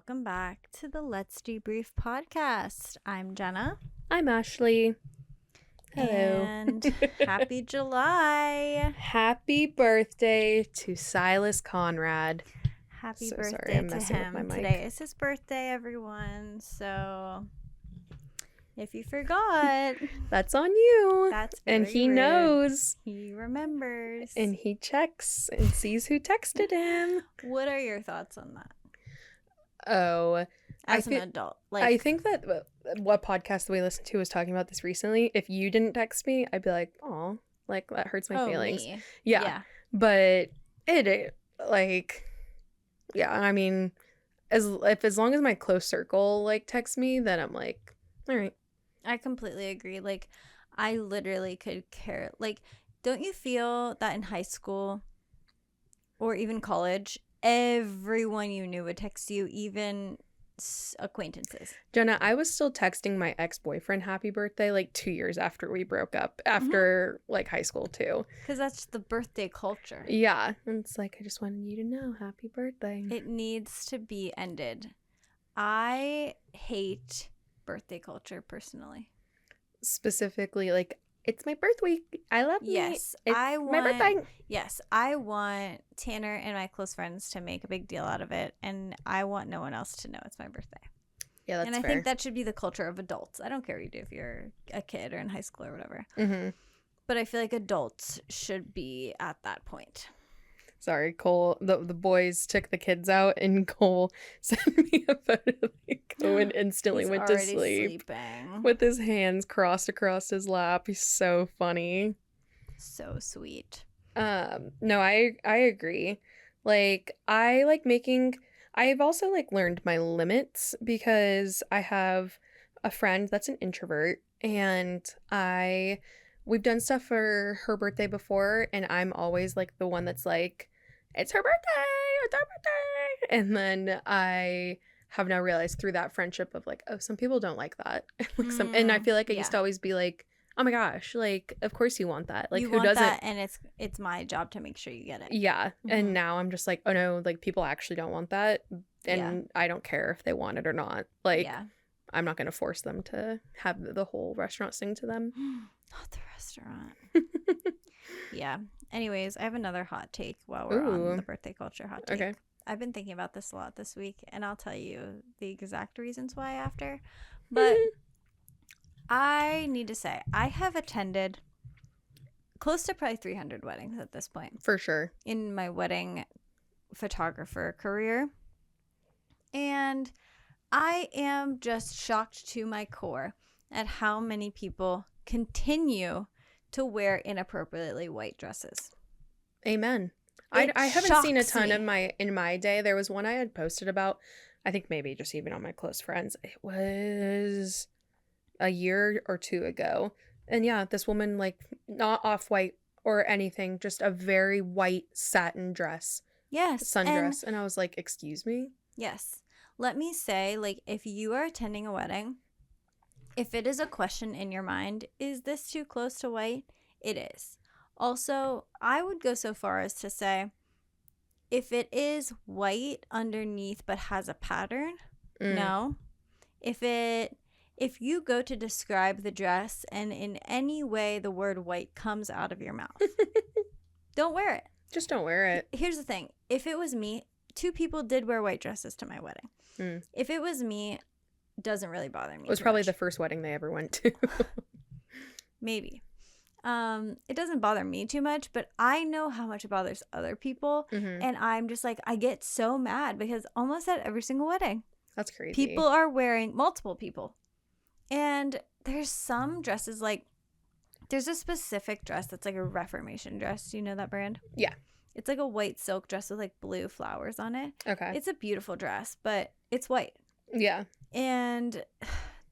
welcome back to the Let's Debrief podcast. I'm Jenna. I'm Ashley. Hello. And happy July. Happy birthday to Silas Conrad. Happy So birthday sorry, I'm to messing with him. my mic. Today is his birthday, everyone. So if you forgot, That's on you. that's and very he rude. knows. He remembers. And he checks and sees who texted him. What are your thoughts on that? Oh, As an adult. I think that what podcast we listened to was talking about this recently. If you didn't text me, I'd be like, oh, like that hurts my feelings. Me. Yeah. But I mean, as long as my close circle like texts me, then I'm like, all right. I completely agree. Like, I literally could care. Like, don't you feel that in high school or even college, everyone you knew would text you, even acquaintances? Jenna, I was still texting my ex-boyfriend happy birthday like 2 years after we broke up, after like high school too. Because that's the birthday culture. Yeah. And it's like, I just wanted you to know, happy birthday. It needs to be ended. I hate birthday culture personally. Specifically, like, it's my birth week. I love me. Yes, It's my birthday. Yes, I want Tanner and my close friends to make a big deal out of it, and I want no one else to know it's my birthday. Yeah, that's and I fair. think that should be the culture of adults. I don't care what you do if you're a kid or in high school or whatever. Mm-hmm. But I feel like adults should be at that point. Sorry, Cole. The boys took the kids out, and Cole sent me a photo. Like, Owen instantly He's went to already sleep sleeping. with his hands crossed across his lap. He's so funny. So sweet. No, I agree. Like, I've also like learned my limits because I have a friend that's an introvert, and we've done stuff for her birthday before, and I'm always like the one that's like, it's her birthday, it's her birthday. And then I have now realized through that friendship of like, oh, some people don't like that. And I feel like I used to always be like, oh my gosh, like, of course you want that. Like, you who want doesn't? that, and it's my job to make sure you get it. Yeah. Mm-hmm. And now I'm just like, oh no, like, people actually don't want that. And I don't care if they want it or not. Like, I'm not going to force them to have the whole restaurant sing to them. Not the restaurant. Yeah. Anyways, I have another hot take while we're on the birthday culture hot take. Okay. I've been thinking about this a lot this week, and I'll tell you the exact reasons why after. But I need to say, I have attended close to probably 300 weddings at this point. For sure. In my wedding photographer career. And I am just shocked to my core at how many people continue to wear inappropriately white dresses. Amen. I haven't seen a ton in my day. There was one I had posted about, I think maybe just even on my close friends. It was a year or two ago. And yeah, this woman, like, not off-white or anything, just a very white satin dress. Yes. Sundress. And I was like, excuse me? Yes. Let me say, like, if you are attending a wedding, if it is a question in your mind, is this too close to white? It is. Also, I would go so far as to say, if it is white underneath but has a pattern, no. If you go to describe the dress and in any way the word white comes out of your mouth, don't wear it. Just don't wear it. Here's the thing. If it was me, 2 people did wear white dresses to my wedding. If it was me, doesn't really bother me. It was probably the first wedding they ever went to. Maybe. It doesn't bother me too much, but I know how much it bothers other people. And I'm just like, I get so mad because almost at every single wedding. That's crazy. People are wearing, multiple people. And there's some dresses, like, there's a specific dress that's like a Reformation dress. Do you know that brand? Yeah. It's like a white silk dress with like blue flowers on it. Okay. It's a beautiful dress, but it's white. Yeah. And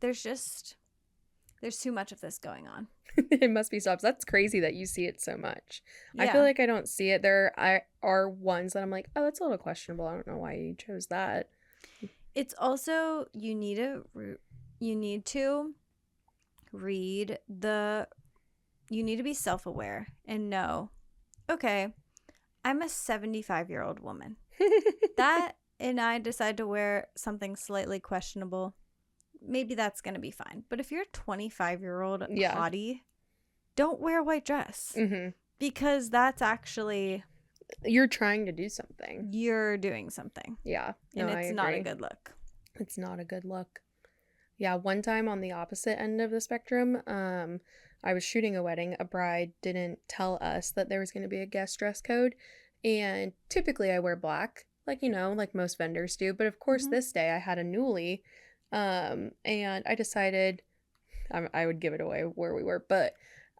there's too much of this going on. It must be stopped. That's crazy that you see it so much. Yeah. I feel like I don't see it. There are ones that I'm like, oh, that's a little questionable. I don't know why you chose that. It's also, you need to read you need to be self-aware and know, okay, I'm a 75-year-old woman. That and I decide to wear something slightly questionable, maybe that's going to be fine. But if you're a 25-year-old Yeah. hottie, don't wear a white dress. Because that's actually... You're trying to do something. You're doing something. Yeah. No, and I it's agree. not a good look. It's not a good look. Yeah, one time on the opposite end of the spectrum, I was shooting a wedding. A bride didn't tell us that there was going to be a guest dress code. And typically I wear black, like, you know, like most vendors do. But of course, this day I had a newly. And I decided I would give it away where we were. But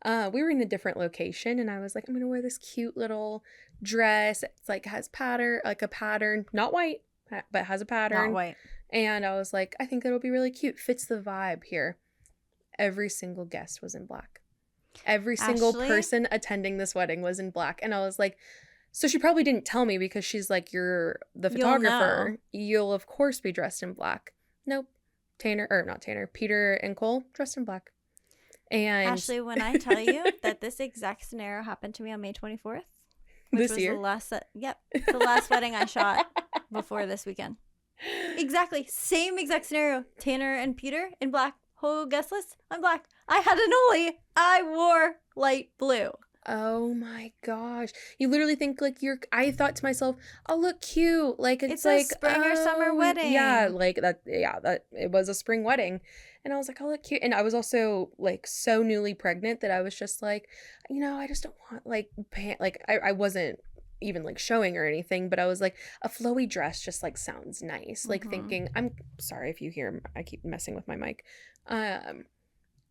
we were in a different location. And I was like, I'm going to wear this cute little dress. It's like has a pattern, not white, but has a pattern. Not white. And I was like, I think it'll be really cute. Fits the vibe here. Every single guest was in black. Every single person attending this wedding was in black. And I was like, so she probably didn't tell me because she's like, you're the photographer. You'll of course be dressed in black. Nope. Peter and Cole dressed in black. And Ashley, when I tell you that this exact scenario happened to me on May 24th, which this was year? the last wedding I shot before this weekend. Exactly. Same exact scenario. Tanner and Peter in black. Whole guest list. I'm black. I had a noli. I wore light blue. Oh my gosh. You literally think like I thought to myself, oh, look cute. Like it's like a spring or summer wedding. Yeah, like that it was a spring wedding. And I was like, oh, look cute. And I was also like so newly pregnant that I was just like, you know, I just don't want like I wasn't even like showing or anything, but I was like, a flowy dress just like sounds nice. Like thinking, I'm sorry if you hear I keep messing with my mic.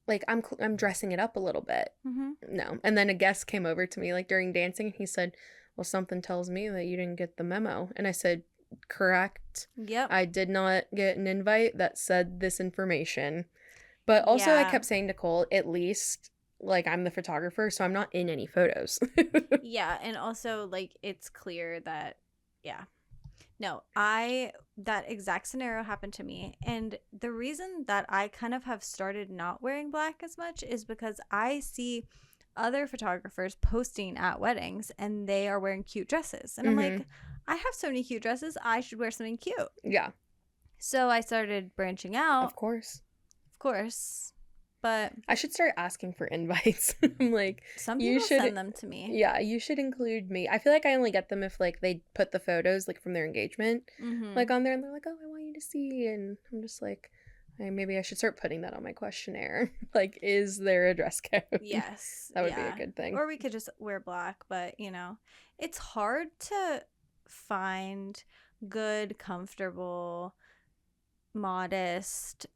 Like I'm dressing it up a little bit. No. And then a guest came over to me like during dancing and he said, well, something tells me that you didn't get the memo. And I said, correct. Yep. I did not get an invite that said this information. But also I kept saying to Cole, at least like I'm the photographer, so I'm not in any photos. Yeah. And also like it's clear that, no, that exact scenario happened to me. And the reason that I kind of have started not wearing black as much is because I see other photographers posting at weddings and they are wearing cute dresses. And I'm like, I have so many cute dresses. I should wear something cute. Yeah. So I started branching out. Of course. But I should start asking for invites. I'm like, some people send them to me. Yeah, you should include me. I feel like I only get them if like they put the photos like from their engagement like on there and they're like, oh, I want you to see. And I'm just like, maybe I should start putting that on my questionnaire. Like, is there a dress code? Yes. That would be a good thing. Or we could just wear black, but you know, it's hard to find good, comfortable, modest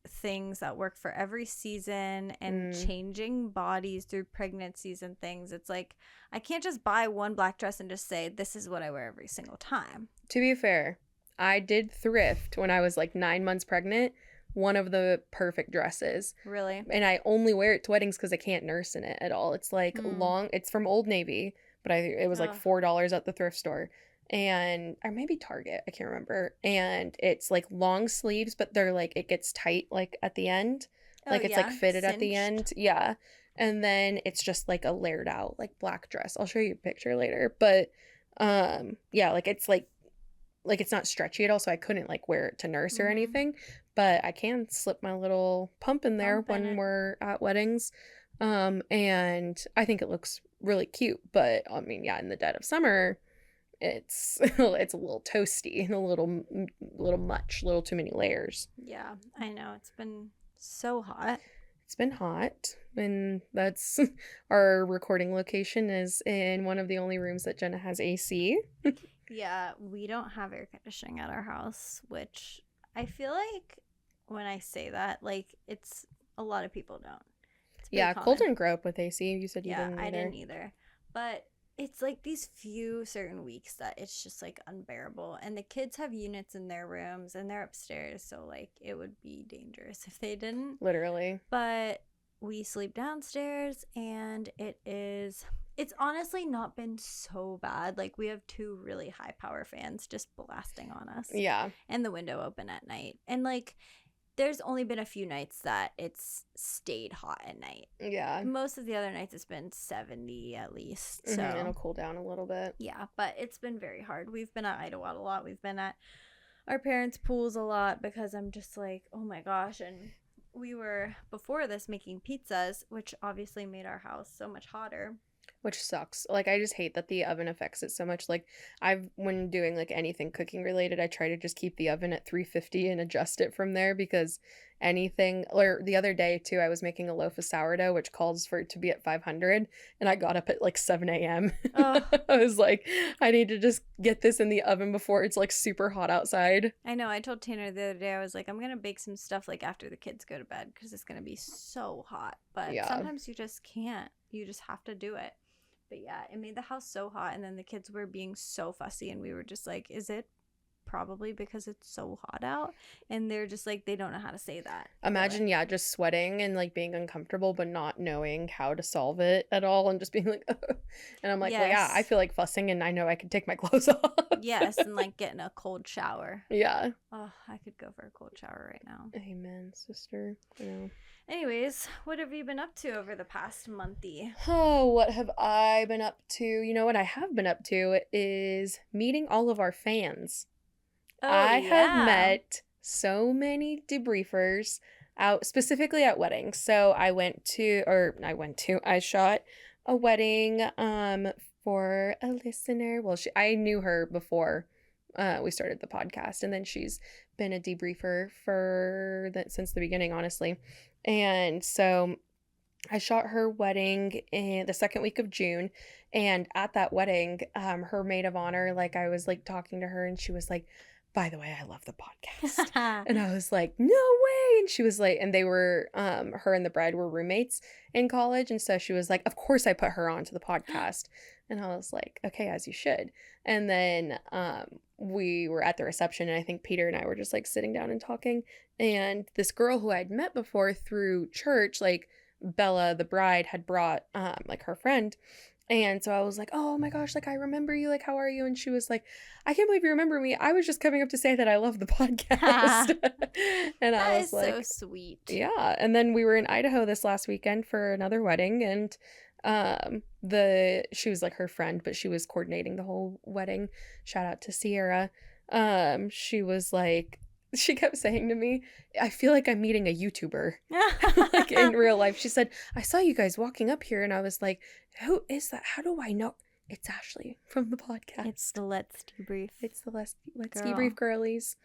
things that work for every season and changing bodies through pregnancies and things. It's like I can't just buy one black dress and just say this is what I wear every single time. To be fair, I did thrift when I was like 9 months pregnant, one of the perfect dresses. Really? And I only wear it to weddings because I can't nurse in it at all. It's like it's from Old Navy, but it was like $4 at the thrift store. And or maybe Target, I can't remember. And it's like long sleeves, but they're like it gets tight like at the end. Like it's like fitted cinched at the end. Yeah. And then it's just like a layered out like black dress. I'll show you a picture later. But yeah, like it's not stretchy at all, so I couldn't like wear it to nurse or anything. But I can slip my little pump in there when we're at weddings. And I think it looks really cute. But I mean, yeah, in the dead of summer, it's a little toasty and a little too many layers. Yeah, I know. It's been so hot. It's been hot, and that's our recording location is in one of the only rooms that Jenna has AC. Yeah, we don't have air conditioning at our house, which I feel like when I say that, like it's a lot of people don't. Yeah, Cole didn't grow up with AC. You said you didn't either. I didn't either. But it's like these few certain weeks that it's just like unbearable. And the kids have units in their rooms and they're upstairs. So like it would be dangerous if they didn't. Literally. But we sleep downstairs and it's honestly not been so bad. Like we have 2 really high power fans just blasting on us. Yeah. And the window open at night. And like there's only been a few nights that it's stayed hot at night. Yeah. Most of the other nights it's been 70 at least. So Mm-hmm, it'll cool down a little bit. yeah, but it's been very hard. We've been at Idyllwild a lot. We've been at our parents' pools a lot because I'm just like, oh my gosh. And we were, before this, making pizzas, which obviously made our house so much hotter. Which sucks. Like, I just hate that the oven affects it so much. Like, when doing, like, anything cooking related, I try to just keep the oven at 350 and adjust it from there, because anything, or the other day, too, I was making a loaf of sourdough, which calls for it to be at 500, and I got up at, like, 7 a.m. Oh. I was like, I need to just get this in the oven before it's, like, super hot outside. I know. I told Tanner the other day, I was like, I'm going to bake some stuff, like, after the kids go to bed, because it's going to be so hot. But Yeah. sometimes you just can't. You just have to do it. But yeah, it made the house so hot, and then the kids were being so fussy, and we were just like, is it probably because it's so hot out? And they're just like, they don't know how to say that. Imagine, yeah, just sweating and, like, being uncomfortable, but not knowing how to solve it at all, and just being like, ugh. And I'm like, well, yeah, Yes. I feel like fussing, and I know I can take my clothes off. Yes, and like getting a cold shower. Yeah. Oh, I could go for a cold shower right now. Amen, sister. I know. Anyways, what have you been up to over the past monthy? Oh, what have I been up to? You know what I have been up to is meeting all of our fans. I have met so many debriefers out, specifically at weddings. So I shot a wedding for a listener. Well, I knew her before we started the podcast, and then she's been a debriefer since the beginning, honestly. And so I shot her wedding in the second week of June, and at that wedding, her maid of honor, like, I was like talking to her, and she was like, by the way, I love the podcast. And I was like, no way. And she was like, and they were, her and the bride were roommates in college. And so she was like, of course I put her onto the podcast. And I was like, okay, as you should. And then we were at the reception, and I think Peter and I were just like sitting down and talking. And this girl who I'd met before through church, like Bella, the bride, had brought like her friend. And so I was like, oh my gosh, like, I remember you, like, how are you? And she was like, I can't believe you remember me. I was just coming up to say that I love the podcast. And I was like, so sweet. Yeah. And then we were in Idaho this last weekend for another wedding, and she was like her friend, but she was coordinating the whole wedding. Shout out to Sierra. She was like, she kept saying to me, I feel like I'm meeting a YouTuber, like, in real life. She said, I saw you guys walking up here, and I was like, who is that? How do I know? It's Ashley from the podcast. It's the Let's Debrief. It's the Let's Girl. Debrief girlies.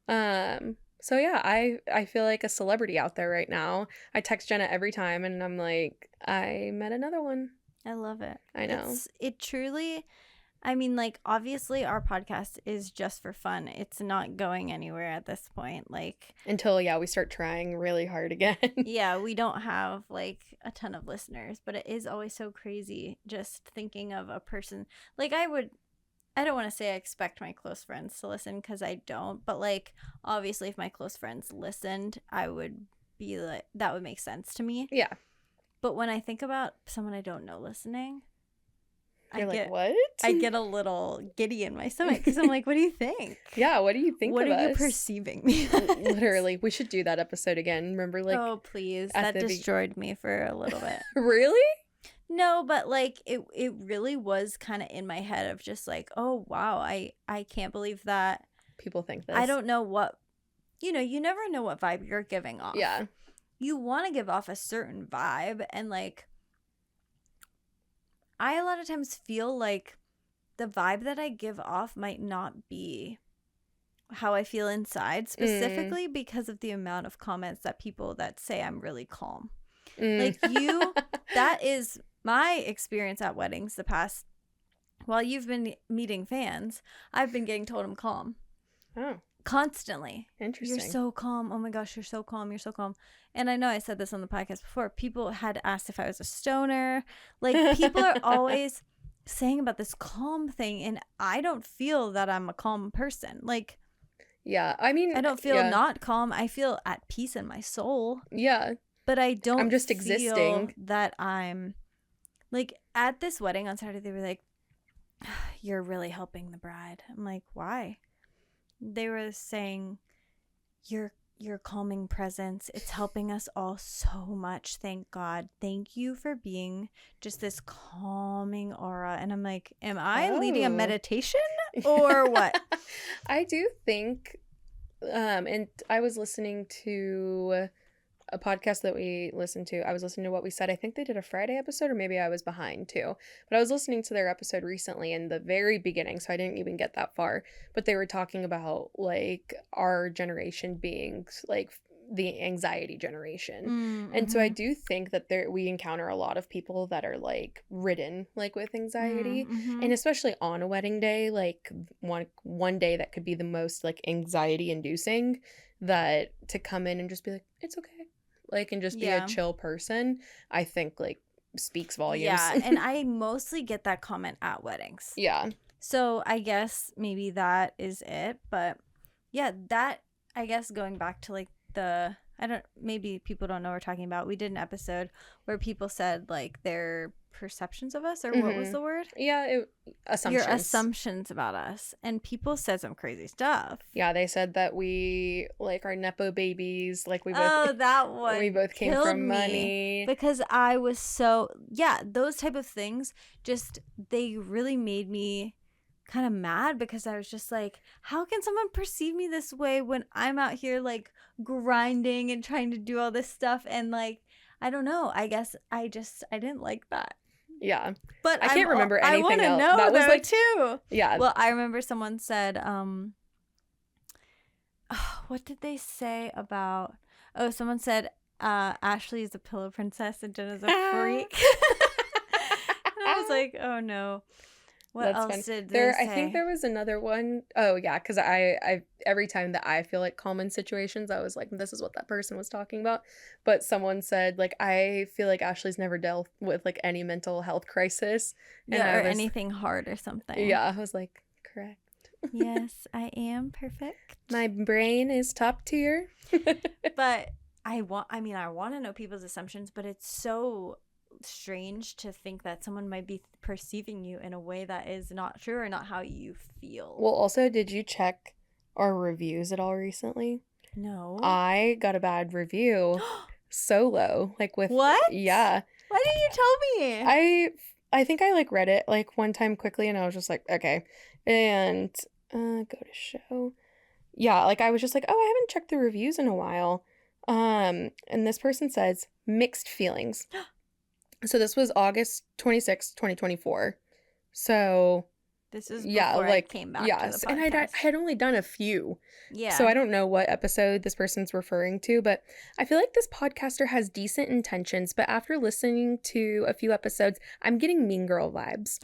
So yeah, I feel like a celebrity out there right now. I text Jenna every time, and I'm like, I met another one. I love it. I know. It truly, I mean, like, obviously our podcast is just for fun. It's not going anywhere at this point. Like, until, yeah, we start trying really hard again. Yeah, we don't have like a ton of listeners, but it is always so crazy just thinking of a person. Like, I don't want to say I expect my close friends to listen, because I don't, but like, obviously if my close friends listened, I would be like, that would make sense to me. Yeah. But when I think about someone I don't know listening, what? I get a little giddy in my stomach, because I'm like, what do you think? Yeah, what do you think what of us? What are you perceiving me as? Literally, we should do that episode again. Remember, like, oh, please. That destroyed me for a little bit. Really? No, but like, it really was kind of in my head of just like, oh, wow, I can't believe that people think this. I don't know what, you never know what vibe you're giving off. Yeah. You want to give off a certain vibe, and like, I a lot of times feel like the vibe that I give off might not be how I feel inside, specifically because of the amount of comments that people that say I'm really calm. Like, that is my experience at weddings the past, while you've been meeting fans, I've been getting told I'm calm. Oh. Constantly. Interesting. You're so calm. Oh my gosh, you're so calm. You're so calm. And I know I said this on the podcast before. People had asked if I was a stoner. Like, people are always saying about this calm thing, and I don't feel that I'm a calm person. Like, yeah, I mean, I don't feel not calm. I feel at peace in my soul. Yeah. But I don't I'm just feel existing. that I'm, like, at this wedding on Saturday, they were like, you're really helping the bride. I'm like, why? They were saying, you're your calming presence. It's helping us all so much. Thank God. Thank you for being just this calming aura. And I'm like, am I leading a meditation or what? I do think, and I was listening to a podcast that we listened to. I was listening to What We Said. I think they did a Friday episode, or maybe I was behind too. But I was listening to their episode recently in the very beginning, so I didn't even get that far. But they were talking about like our generation being like the anxiety generation. Mm-hmm. And so I do think that we encounter a lot of people that are like ridden like with anxiety, Mm-hmm. and especially on a wedding day, like one day that could be the most like anxiety inducing, that to come in and just be like, it's okay, like, and just be a chill person, I think like speaks volumes. Yeah, and I mostly get that comment at weddings. Yeah. So I guess maybe that is it. But yeah, that, I guess, going back to like maybe people don't know what we're talking about. We did an episode where people said like their perceptions of us, or what was the word? Yeah, assumptions. Your assumptions about us. And people said some crazy stuff. Yeah, they said that we like are nepo babies, like we both. Oh, that one. We both came from money. Because I was those type of things, just they really made me kind of mad, because I was just like, how can someone perceive me this way when I'm out here like grinding and trying to do all this stuff? And like, I don't know, I guess I didn't like that. Yeah, but I can't remember anything I want to else. know That was like too. Yeah. Well, I remember someone said, what did they say about? Oh, someone said, Ashley is a pillow princess and Jenna's a freak. And I was like, oh no. What else did they say? I think there was another one. Oh yeah, because I every time that I feel like calm in situations, I was like, this is what that person was talking about. But someone said like, I feel like Ashley's never dealt with like any mental health crisis, or anything hard or something. Yeah, I was like, correct. Yes, I am perfect. My brain is top tier. But I want to know people's assumptions, but it's so strange to think that someone might be perceiving you in a way that is not true, or not how you feel. Well, also, did you check our reviews at all recently? No. I got a bad review solo, like with what? Yeah. Why didn't you tell me? I think I like read it like one time quickly, and I was just like, okay. And go to show. Yeah, like I was just like, oh, I haven't checked the reviews in a while. And this person says mixed feelings. So this was August 26th, 2024. So this is before I came back to the podcast. And I had only done a few. Yeah. So I don't know what episode this person's referring to, but I feel like this podcaster has decent intentions, but after listening to a few episodes, I'm getting Mean Girl vibes.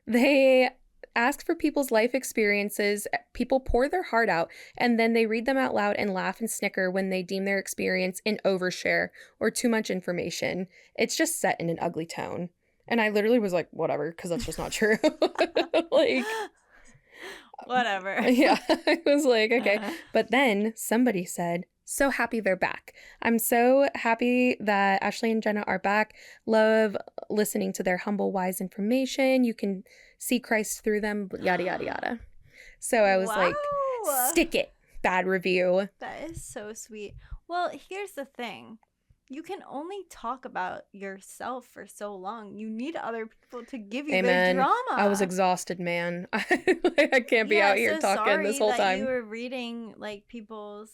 They ask for people's life experiences, people pour their heart out, and then they read them out loud and laugh and snicker when they deem their experience an overshare or too much information. It's just set in an ugly tone. And I literally was like, whatever, because that's just not true. Like, whatever. Yeah, I was like, okay. But then somebody said, so happy they're back. I'm so happy that Ashley and Jenna are back. Love listening to their humble, wise information. You can see Christ through them, yada, yada, yada. So I was like, stick it. Bad review. That is so sweet. Well, here's the thing. You can only talk about yourself for so long. You need other people to give you the drama. I was exhausted, man. I can't be out here talking this whole time. You were reading like people's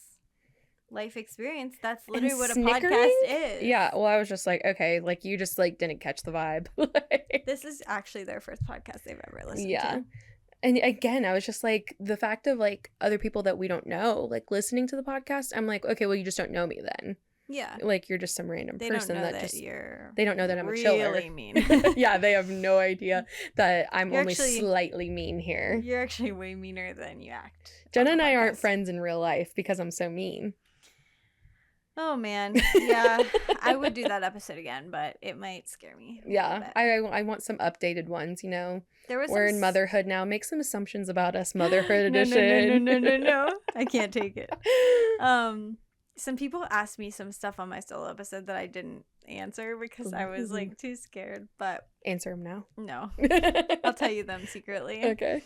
life experience. That's literally what a podcast is. Yeah, well, I was just like, okay, like you just like didn't catch the vibe. This is actually their first podcast they've ever listened to. And again, I was just like, the fact of like other people that we don't know, like listening to the podcast, I'm like, okay, well, you just don't know me then. Yeah. Like you're just some random person that just they don't know that I'm really a chiller. Really mean. Yeah, they have no idea that I'm only slightly mean here. You're actually way meaner than you act. Jenna and I aren't friends in real life because I'm so mean. Oh man. Yeah. I would do that episode again, but it might scare me. Yeah. I want some updated ones, you know. We're in motherhood now. Make some assumptions about us, motherhood edition. No. I can't take it. Some people asked me some stuff on my solo episode that I didn't answer because I was like too scared, but answer them now. No. I'll tell you them secretly. Okay.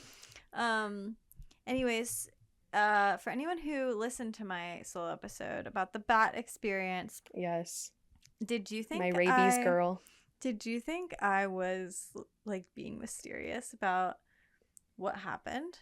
Anyways, for anyone who listened to my solo episode about the bat experience, Yes. did you think My rabies girl. Did you think I was like being mysterious about what happened?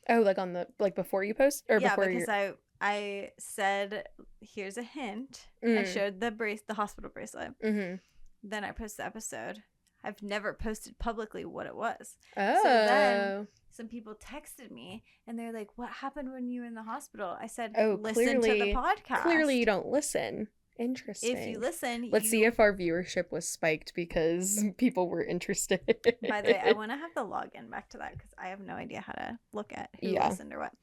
Oh, like on the before you post or Yeah, before because I said, here's a hint. I Mm. showed the hospital bracelet. Mhm. Then I posted the episode. I've never posted publicly what it was. Oh. So then some people texted me and they're like, "What happened when you were in the hospital?" I said, Oh, "Listen to the podcast." Clearly you don't listen. Interesting. If you listen, Let's see if our viewership was spiked because people were interested. By the way, I want to have the login back to that because I have no idea how to look at who listened or what.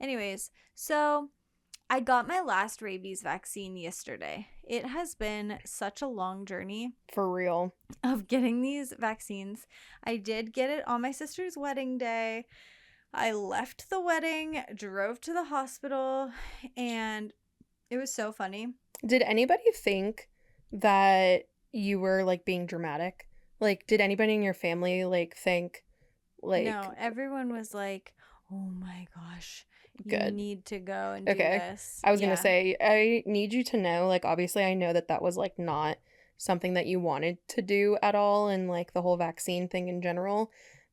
Anyways, so I got my last rabies vaccine yesterday. It has been such a long journey. For real. Of getting these vaccines. I did get it on my sister's wedding day. I left the wedding, drove to the hospital, and it was so funny. Did anybody think that you were like being dramatic? Like, did anybody in your family like think like No, everyone was like, "Oh my gosh, you good. need to go and do this." I was gonna say, I need you to know, like, obviously I know that was like not something that you wanted to do at all, and like the whole vaccine thing in general,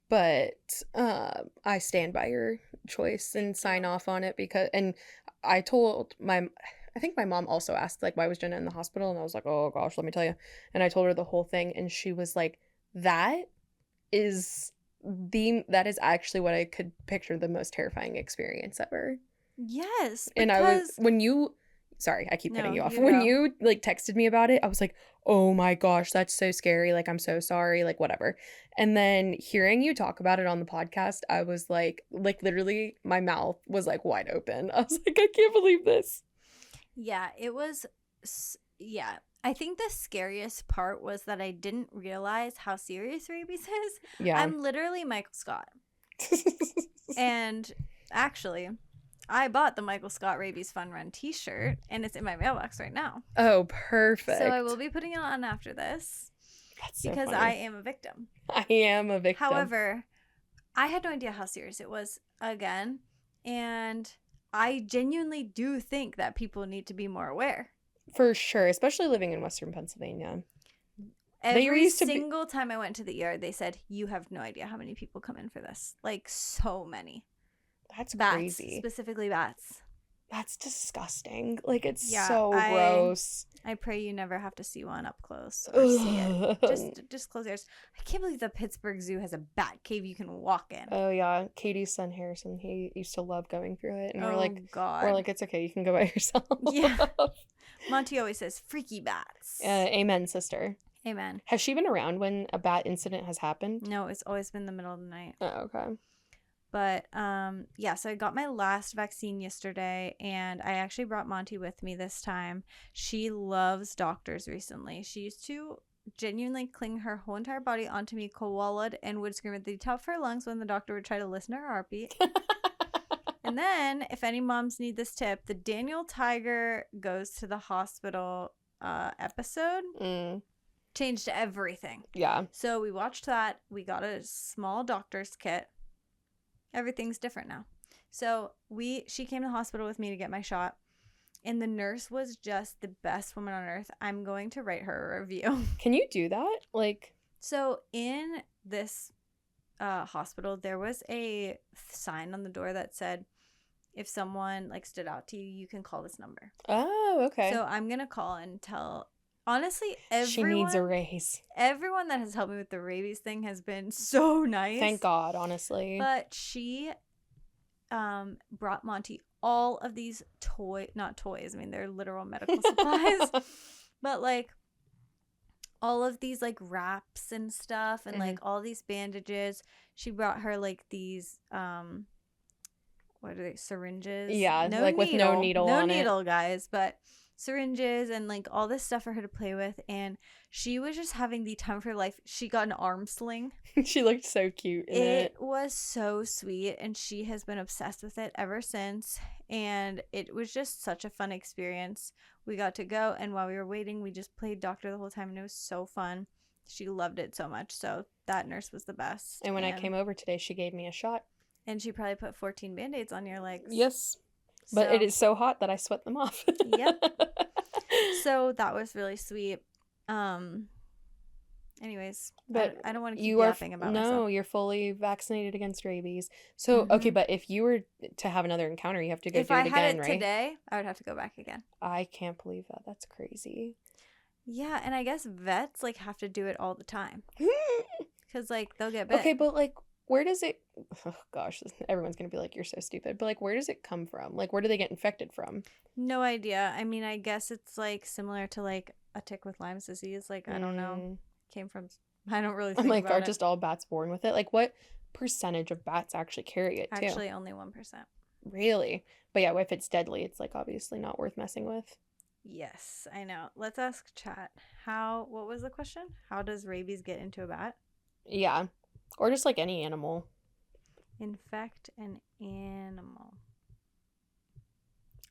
but I stand by your choice and sign off on it because, and I think my mom also asked, like, why was Jenna in the hospital? And I was like, oh gosh, let me tell you. And I told her the whole thing, and she was like, that is actually what I could picture the most terrifying experience ever. Yes, and sorry, I keep cutting you off. When you like texted me about it, I was like, oh my gosh, that's so scary. Like, I'm so sorry, like whatever. And then hearing you talk about it on the podcast, I was like literally my mouth was like wide open. I was like, I can't believe this. Yeah, it was, yeah. I think the scariest part was that I didn't realize how serious rabies is. Yeah. I'm literally Michael Scott. And actually, I bought the Michael Scott Rabies Fun Run t-shirt, and it's in my mailbox right now. Oh, perfect. So I will be putting it on after this. That's so because funny. I am a victim. I am a victim. However, I had no idea how serious it was again, and I genuinely do think that people need to be more aware. For sure, especially living in Western Pennsylvania. Every single time I went to the ER, they said, you have no idea how many people come in for this. Like, so many. That's bats, crazy. Specifically bats. That's disgusting. Like, it's so gross. I pray you never have to see one up close or see it. Just close your eyes. I can't believe the Pittsburgh Zoo has a bat cave you can walk in. Oh yeah, Katie's son Harrison, he used to love going through it, and God. we're like, it's okay, you can go by yourself. Yeah. Monty always says, freaky bats. Amen, sister. Amen. Has she been around when a bat incident has happened? No, it's always been the middle of the night. Oh, okay. But yeah, so I got my last vaccine yesterday, and I actually brought Monty with me this time. She loves doctors recently. She used to genuinely cling her whole entire body onto me, koala'd, and would scream at the top of her lungs when the doctor would try to listen to her heartbeat. And then, if any moms need this tip, the Daniel Tiger goes to the hospital episode changed everything. Yeah. So we watched that. We got a small doctor's kit. Everything's different now. So she came to the hospital with me to get my shot, and the nurse was just the best woman on earth. I'm going to write her a review. Can you do that? Like, so in this hospital, there was a sign on the door that said, if someone like stood out to you, you can call this number. Oh, okay. So I'm gonna call and tell. Honestly, she needs a raise. Everyone that has helped me with the rabies thing has been so nice. Thank God, honestly. But she brought Monty all of these not toys. I mean, they're literal medical supplies. But like all of these like wraps and stuff, and like all these bandages. She brought her like these what are they, syringes? Yeah, like with no needle on it. No needle, guys, but syringes and like all this stuff for her to play with, and she was just having the time of her life. She got an arm sling. She looked so cute in it. It was so sweet, and she has been obsessed with it ever since, and it was just such a fun experience. We got to go, and while we were waiting, we just played doctor the whole time, and it was so fun. She loved it so much, so that nurse was the best. And when I came over today, she gave me a shot. And she probably put 14 Band-Aids on your legs. Yes. But it is so hot that I sweat them off. Yep. So that was really sweet. Anyways, but I don't want to keep yapping about myself. No, you're fully vaccinated against rabies. So, okay, but if you were to have another encounter, you have to go do it again, right? If I had it today, I would have to go back again. I can't believe that. That's crazy. Yeah, and I guess vets, like, have to do it all the time. Because, like, they'll get bit. Okay, but, like, where does it... Oh, gosh, everyone's going to be like, you're so stupid. But, like, where does it come from? Like, where do they get infected from? No idea. I mean, I guess it's, like, similar to, like, a tick with Lyme's disease. Like, I don't know. Came from... I don't really think about it. Are just all bats born with it? Like, what percentage of bats actually carry it, too? Actually, only 1%. Really? But, yeah, if it's deadly, it's, like, obviously not worth messing with. Yes, I know. Let's ask chat. What was the question? How does rabies get into a bat? Yeah. Or just like any animal. Infect an animal.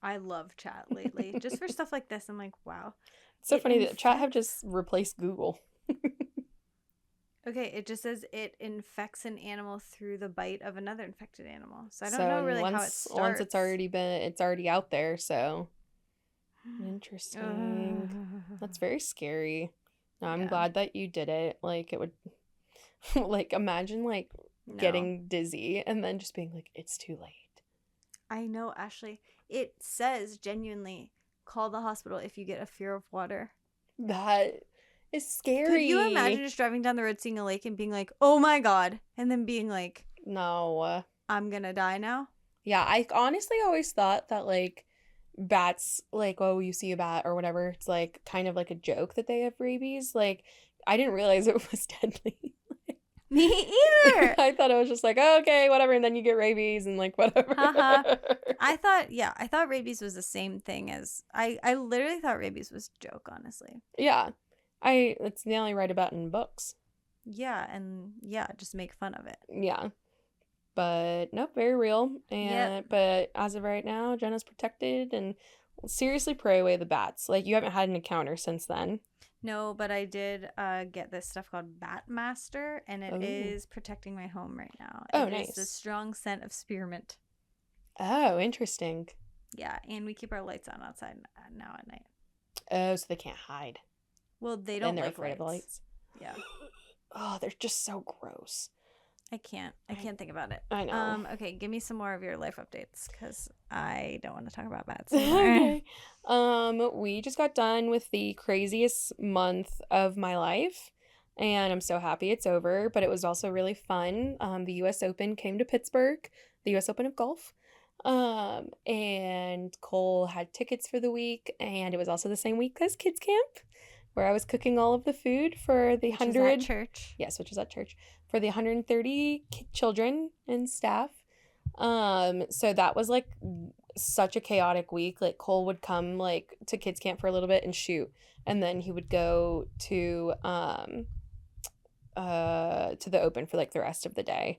I love chat lately. Just for stuff like this, I'm like, wow. It's so funny that chat have just replaced Google. Okay, it just says it infects an animal through the bite of another infected animal. So I don't know really how it starts. Once it's already out there, so... Interesting. That's very scary. No, I'm glad that you did it. Like, it would... like, imagine, like, getting dizzy and then just being like, it's too late. I know, Ashley. It says, genuinely, call the hospital if you get a fear of water. That is scary. Could you imagine just driving down the road, seeing a lake and being like, oh my God, and then being like, no. I'm gonna die now? Yeah, I honestly always thought that, like, bats, like, oh, you see a bat or whatever, it's like kind of like a joke that they have rabies. Like, I didn't realize it was deadly. Me either. I thought it was just like, oh, okay, whatever, and then you get rabies and like whatever. I thought rabies was the same thing as I literally thought rabies was a joke, honestly. Yeah. It's the only write about in books. Yeah, and just make fun of it. Yeah. But nope, very real. And but as of right now, Jenna's protected, and seriously pray away the bats. Like, you haven't had an encounter since then. No, but I did get this stuff called Bat Master, and it is protecting my home right now. Oh, nice. It's a strong scent of spearmint. Oh, interesting. Yeah, and we keep our lights on outside now at night. Oh, so they can't hide. Well, they don't. And they're like afraid of the lights. Yeah. Oh, they're just so gross. I can't think about it. I know. Okay, give me some more of your life updates, because I don't want to talk about bats anymore. Okay. We just got done with the craziest month of my life, and I'm so happy it's over, but it was also really fun. The US Open came to Pittsburgh, the US Open of golf. And Cole had tickets for the week, and it was also the same week as kids camp, where I was cooking all of the food for the 100 at church. Yes, which is at church, for the 130 children and staff. So that was like such a chaotic week. Like, Cole would come like to kids camp for a little bit and shoot, and then he would go to the Open for like the rest of the day.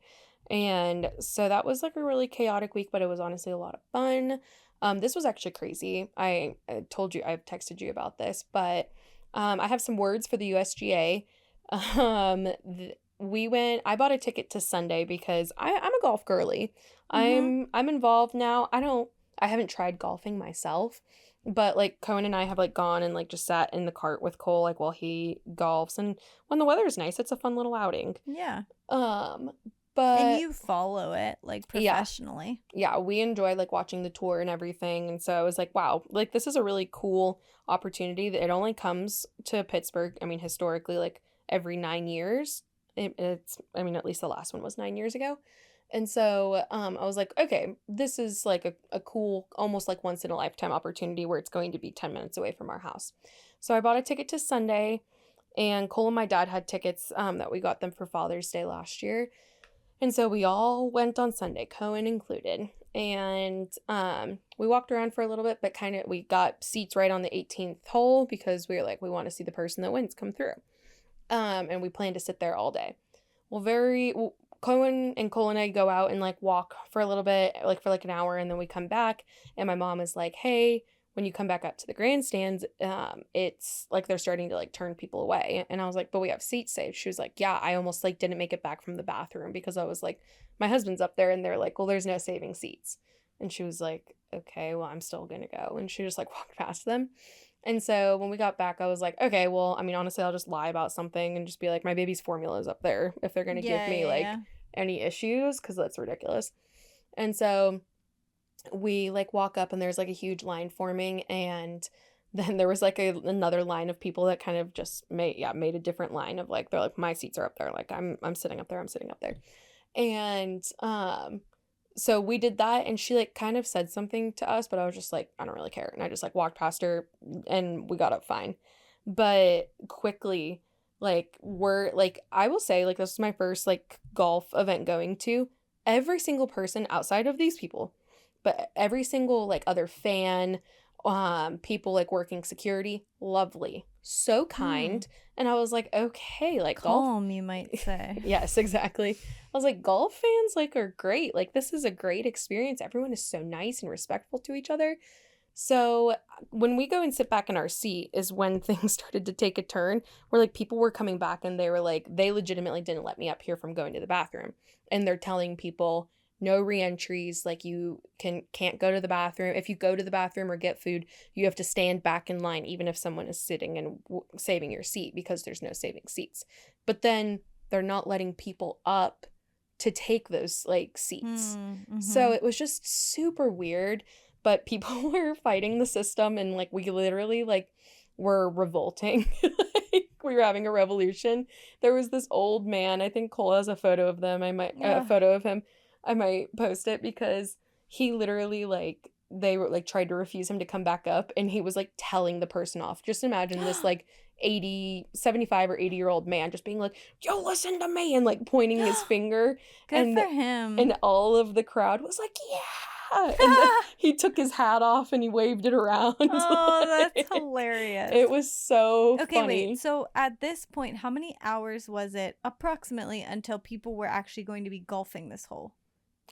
And so that was like a really chaotic week, but it was honestly a lot of fun. This was actually crazy. I told you, I've texted you about this, but I have some words for the USGA. I bought a ticket to Sunday because I'm a golf girly. I'm involved now. I haven't tried golfing myself, but like Cohen and I have like gone and like just sat in the cart with Cole like while he golfs, and when the weather is nice, it's a fun little outing. Yeah. But and you follow it like professionally. Yeah, we enjoy like watching the tour and everything, and so I was like, wow, like this is a really cool opportunity that it only comes to Pittsburgh. I mean, historically, like every 9 years. It's at least the last one was 9 years ago. And so I was like, okay, this is like a cool, almost like once in a lifetime opportunity where it's going to be 10 minutes away from our house. So I bought a ticket to Sunday, and Cole and my dad had tickets that we got them for Father's Day last year. And so we all went on Sunday, Cohen included. And we walked around for a little bit, but we got seats right on the 18th hole because we were like, we want to see the person that wins come through. And we planned to sit there all day. Cohen and Cole and I go out and like walk for a little bit, like for like an hour, and then we come back, and my mom is like, hey, when you come back up to the grandstands, it's like they're starting to like turn people away. And I was like, but we have seats saved. She was like, yeah, I almost like didn't make it back from the bathroom because I was like, my husband's up there, and they're like, well, there's no saving seats. And she was like, okay, well, I'm still gonna go. And she just like walked past them. And so when we got back, I was like, okay, well, I mean, honestly, I'll just lie about something and just be like, my baby's formula is up there if they're gonna give Yeah, me like yeah. any issues, because that's ridiculous. And so we like walk up, and there's like a huge line forming, and then there was like another line of people that kind of just made a different line of like, they're like, my seats are up there, like I'm sitting up there, I'm sitting up there. And so we did that, and she like kind of said something to us, but I was just like, I don't really care. And I just like walked past her, and we got up fine. But quickly, like, we're like, I will say, like, this was my first like golf event going to. Every single person outside of these people, but every single like other fan, people like working security, lovely, so kind. And I was like, okay, like golf. Calm, you might say. Yes, exactly. I was like, golf fans like are great. Like, this is a great experience. Everyone is so nice and respectful to each other. So when we go and sit back in our seat is when things started to take a turn, where like people were coming back, and they were like, they legitimately didn't let me up here from going to the bathroom. And they're telling people no re-entries, like you can't go to the bathroom. If you go to the bathroom or get food, you have to stand back in line even if someone is sitting and saving your seat, because there's no saving seats. But then they're not letting people up to take those like seats. So it was just super weird, but people were fighting the system, and like we literally like were revolting. Like, we were having a revolution. There was this old man, I think Cole has a photo of them. A photo of him. I might post it, because he literally like, they were like tried to refuse him to come back up, and he was like telling the person off. Just imagine this like 75 or 80-year-old man just being like, yo, listen to me, and like pointing his finger. Good for him. And all of the crowd was like, yeah. And then he took his hat off and he waved it around. Oh, that's hilarious. It was so funny. Wait. So at this point, how many hours was it approximately until people were actually going to be golfing this hole?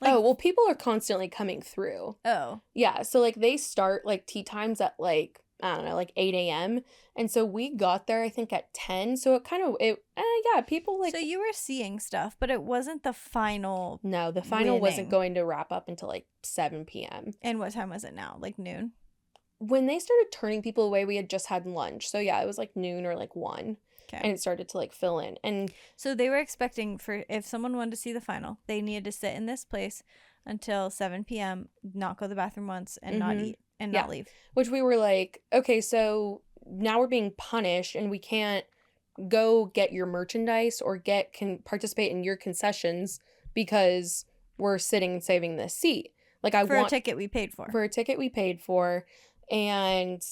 Like, oh, well, people are constantly coming through. Oh. Yeah, so like they start like tee times at like, I don't know, like 8 a.m. And so we got there, I think, at 10. So it kind of, people like... So you were seeing stuff, but it wasn't the final. No, the final wasn't going to wrap up until like 7 p.m. And what time was it now? Like noon? When they started turning people away, we had just had lunch. So yeah, it was like noon or like 1. Okay. And it started to like fill in. And so they were expecting, for if someone wanted to see the final, they needed to sit in this place until 7 p.m., not go to the bathroom once, and not eat. And not leave. Which we were like, okay, so now we're being punished, and we can't go get your merchandise or participate in your concessions because we're sitting and saving this seat. Like, for a ticket we paid for. For a ticket we paid for, and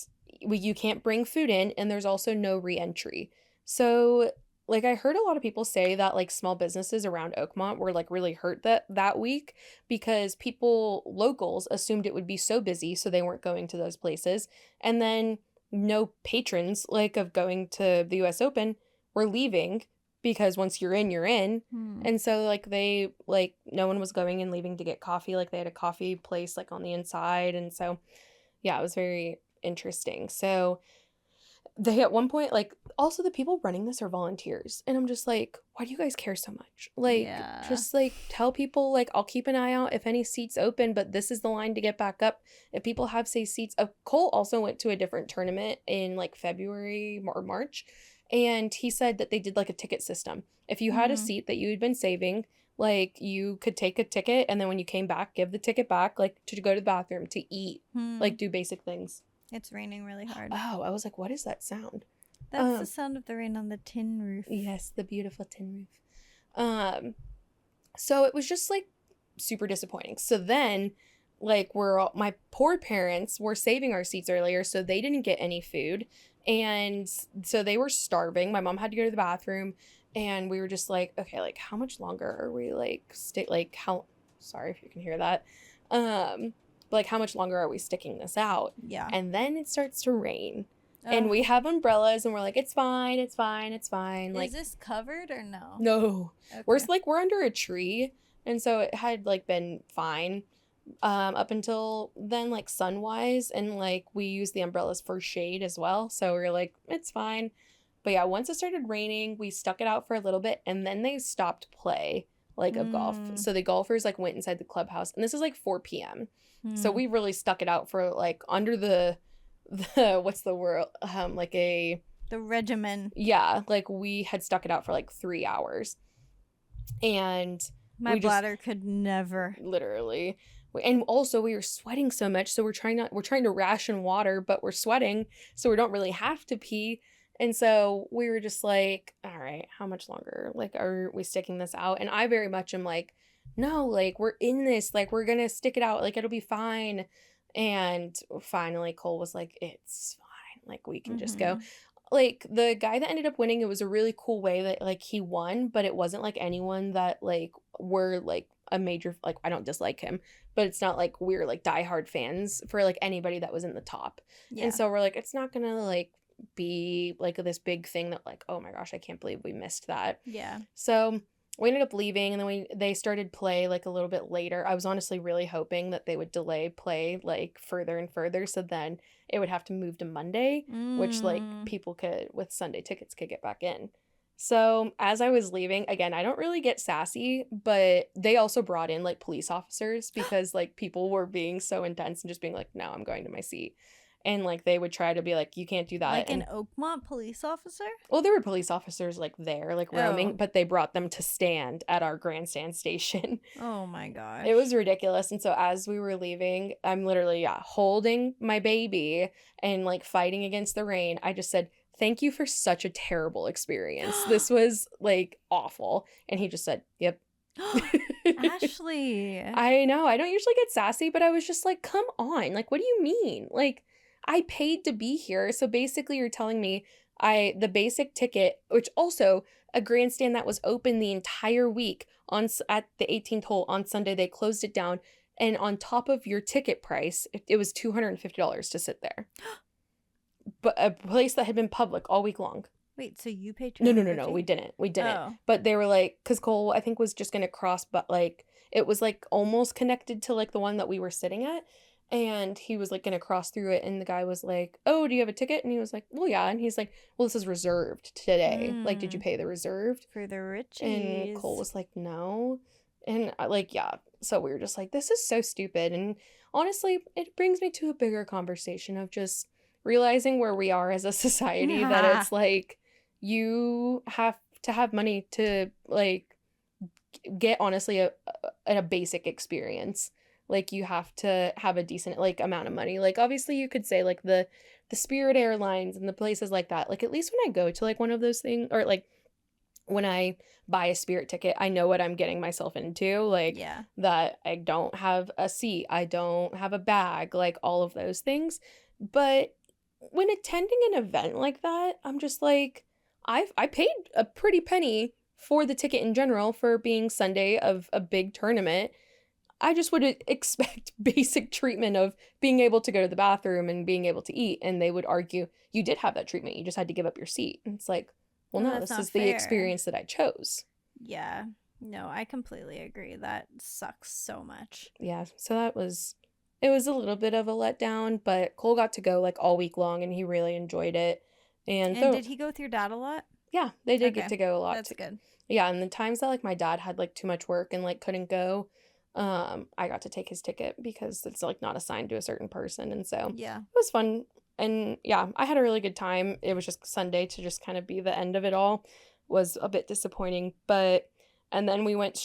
you can't bring food in, and there's also no re-entry. So like, I heard a lot of people say that like small businesses around Oakmont were like really hurt that week, because locals assumed it would be so busy, so they weren't going to those places. And then no patrons like of going to the US Open were leaving, because once you're in, you're in. And so like no one was going and leaving to get coffee. Like, they had a coffee place like on the inside. And so yeah, it was very interesting. So they at one point, like, also the people running this are volunteers, and I'm just like, why do you guys care so much? Like, just like tell people, like, I'll keep an eye out if any seats open, but this is the line to get back up if people have say seats. Cole also went to a different tournament in like February or March, and he said that they did like a ticket system. If you had a seat that you had been saving, like, you could take a ticket, and then when you came back, give the ticket back, like, to go to the bathroom, to eat, like, do basic things. It's raining really hard. Oh, I was like, what is that sound? That's the sound of the rain on the tin roof. Yes, the beautiful tin roof. So it was just like super disappointing. So then, like, my poor parents were saving our seats earlier, so they didn't get any food, and so they were starving. My mom had to go to the bathroom, and we were just like, okay, like, how much longer are we like sorry if you can hear that. Like, how much longer are we sticking this out? Yeah. And then it starts to rain. And we have umbrellas, and we're like, it's fine, it's fine, it's fine. Like, is this covered or no? No. Okay. We're under a tree, and so it had like been fine. up until then, like sun-wise, and like we use the umbrellas for shade as well. So we were like, it's fine. But yeah, once it started raining, we stuck it out for a little bit, and then they stopped play like of golf. So the golfers like went inside the clubhouse, and this is like 4 p.m. So we really stuck it out for like under the what's the word, like a the regimen. Yeah, like we had stuck it out for like 3 hours, and my bladder could never, literally. And also we were sweating so much, so we're trying to ration water, but we're sweating, so we don't really have to pee. And so we were just like, all right, how much longer? Like, are we sticking this out? And I very much am like, no, like, we're in this. Like, we're going to stick it out. Like, it'll be fine. And finally, Cole was like, it's fine. Like, we can just go. Like, the guy that ended up winning, it was a really cool way that, like, he won. But it wasn't, like, anyone that, like, were, like, a major, like, I don't dislike him. But it's not, like, we're, like, diehard fans for, like, anybody that was in the top. Yeah. And so we're like, it's not going to, like, be like this big thing that like, oh my gosh, I can't believe we missed that. Yeah. So we ended up leaving, and then they started play like a little bit later. I was honestly really hoping that they would delay play like further and further, so then it would have to move to Monday, which like people could with Sunday tickets could get back in. So as I was leaving, again, I don't really get sassy, but they also brought in like police officers because like people were being so intense and just being like, no, I'm going to my seat. And, like, they would try to be like, you can't do that. Like an Oakmont police officer? Well, there were police officers, like, there, like, roaming. But they brought them to stand at our grandstand station. Oh, my gosh. It was ridiculous. And so as we were leaving, I'm literally, holding my baby and, like, fighting against the rain. I just said, thank you for such a terrible experience. This was, like, awful. And he just said, yep. Ashley. I know. I don't usually get sassy, but I was just like, come on. Like, what do you mean? Like, I paid to be here. So basically you're telling me the basic ticket, which also a grandstand that was open the entire week at the 18th hole on Sunday, they closed it down. And on top of your ticket price, it was $250 to sit there. But a place that had been public all week long. Wait, so you paid $250? No, we didn't. Oh. But they were like, because Cole, I think, was just going to cross, but like, it was like almost connected to like the one that we were sitting at. And he was like going to cross through it. And the guy was like, oh, do you have a ticket? And he was like, well, yeah. And he's like, well, this is reserved today. Like, did you pay the reserved? For the richies. And Cole was like, no. And like, yeah. So we were just like, this is so stupid. And honestly, it brings me to a bigger conversation of just realizing where we are as a society, that it's like, you have to have money to like get honestly a basic experience. Like, you have to have a decent like amount of money. Like, obviously you could say like the Spirit Airlines and the places like that. Like, at least when I go to like one of those things, or like when I buy a Spirit ticket, I know what I'm getting myself into. Like, yeah, that I don't have a seat, I don't have a bag, like all of those things. But when attending an event like that, I'm just like, I paid a pretty penny for the ticket in general for being Sunday of a big tournament. I just would expect basic treatment of being able to go to the bathroom and being able to eat. And they would argue, you did have that treatment, you just had to give up your seat. And it's like, well, no, this is the experience that I chose. Yeah. No, I completely agree. That sucks so much. Yeah. So it was a little bit of a letdown, but Cole got to go like all week long and he really enjoyed it. And did he go with your dad a lot? Yeah, they did get to go a lot. That's good. Yeah, and the times that like my dad had like too much work and like couldn't go, I got to take his ticket because it's like not assigned to a certain person. And so yeah, it was fun. And yeah, I had a really good time. It was just Sunday to just kind of be the end of it all was a bit disappointing. And then we went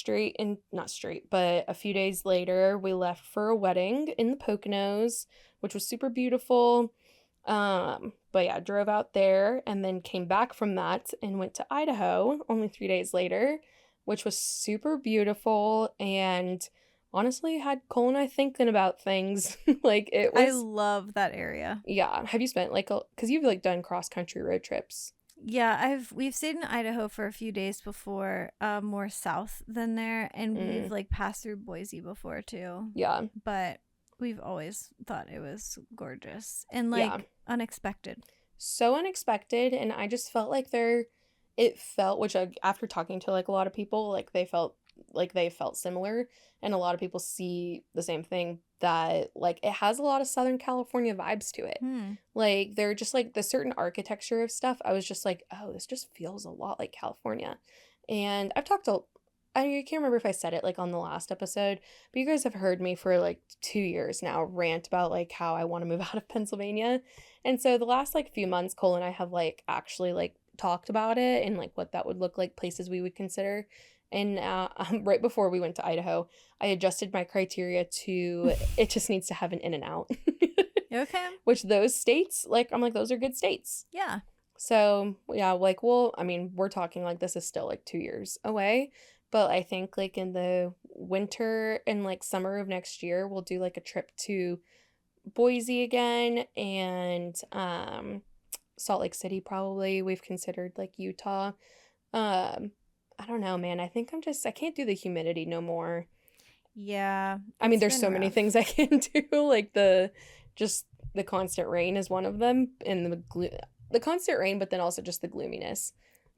but a few days later we left for a wedding in the Poconos, which was super beautiful. But yeah, drove out there and then came back from that and went to Idaho only 3 days later, which was super beautiful. And honestly had Cole and I thinking about things. Like, it was, I love that area. Yeah. Have you spent like because you've like done cross country road trips? Yeah, we've stayed in Idaho for a few days before, more south than there, and we've like passed through Boise before too. Yeah. But we've always thought it was gorgeous and like unexpected. So unexpected, and I just felt like which after talking to like a lot of people, like they felt like they felt similar, and a lot of people see the same thing, that like it has a lot of Southern California vibes to it. Like they're just like the certain architecture of stuff. I was just like, oh, this just feels a lot like California. And I've talked to, I can't remember if I said it like on the last episode, but you guys have heard me for like 2 years now rant about like how I want to move out of Pennsylvania. And so the last like few months, Cole and I have like actually like talked about it and like what that would look like, places we would consider. And right before we went to Idaho, I adjusted my criteria to it just needs to have an in and out. Okay. Which those states, like, I'm like, those are good states. Yeah. So, yeah, like, well, I mean, we're talking like this is still like 2 years away. But I think like in the winter and like summer of next year, we'll do like a trip to Boise again and Salt Lake City probably. We've considered like Utah. I don't know, man. I think I can't do the humidity no more. Yeah. I mean, there's been so many rough. things I can do. Like just the constant rain is one of them, and the constant rain, but then also just the gloominess.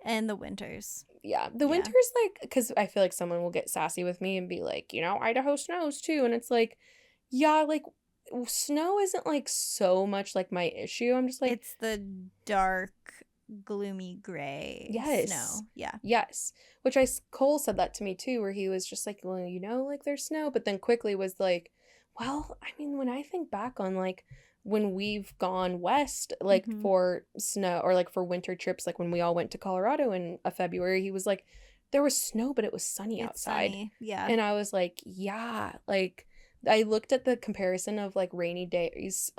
And the winters. Yeah, the winter's like, because I feel like someone will get sassy with me and be like, Idaho snows too, and it's like, yeah, like snow isn't like so much like my issue. I'm just like, it's the dark, gloomy gray snow. Yeah. Yes. Which Cole said that to me too, where he was just like, well, like there's snow, but then quickly was like, well, I mean, when I think back on like when we've gone west, like for snow or like for winter trips, like when we all went to Colorado in February, he was like, there was snow, but it was sunny outside. Sunny. Yeah. And I was like, yeah, like I looked at the comparison of like rainy days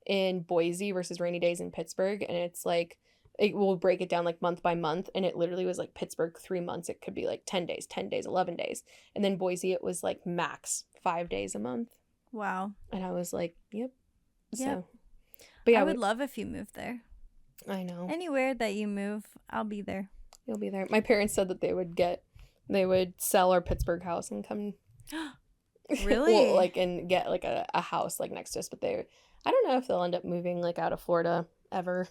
in Boise versus rainy days in Pittsburgh, and it's like it will break it down like month by month, and it literally was like Pittsburgh 3 months it could be like 10 days 11 days, and then Boise it was like max 5 days a month. Wow. And I was like, yep. Yeah. So but yeah, I would love if you moved there. I know, anywhere that you move, I'll be there. You'll be there. My parents said that they would sell our Pittsburgh house and come Really? well, like, and get like a house like next to us, but I don't know if they'll end up moving like out of Florida ever.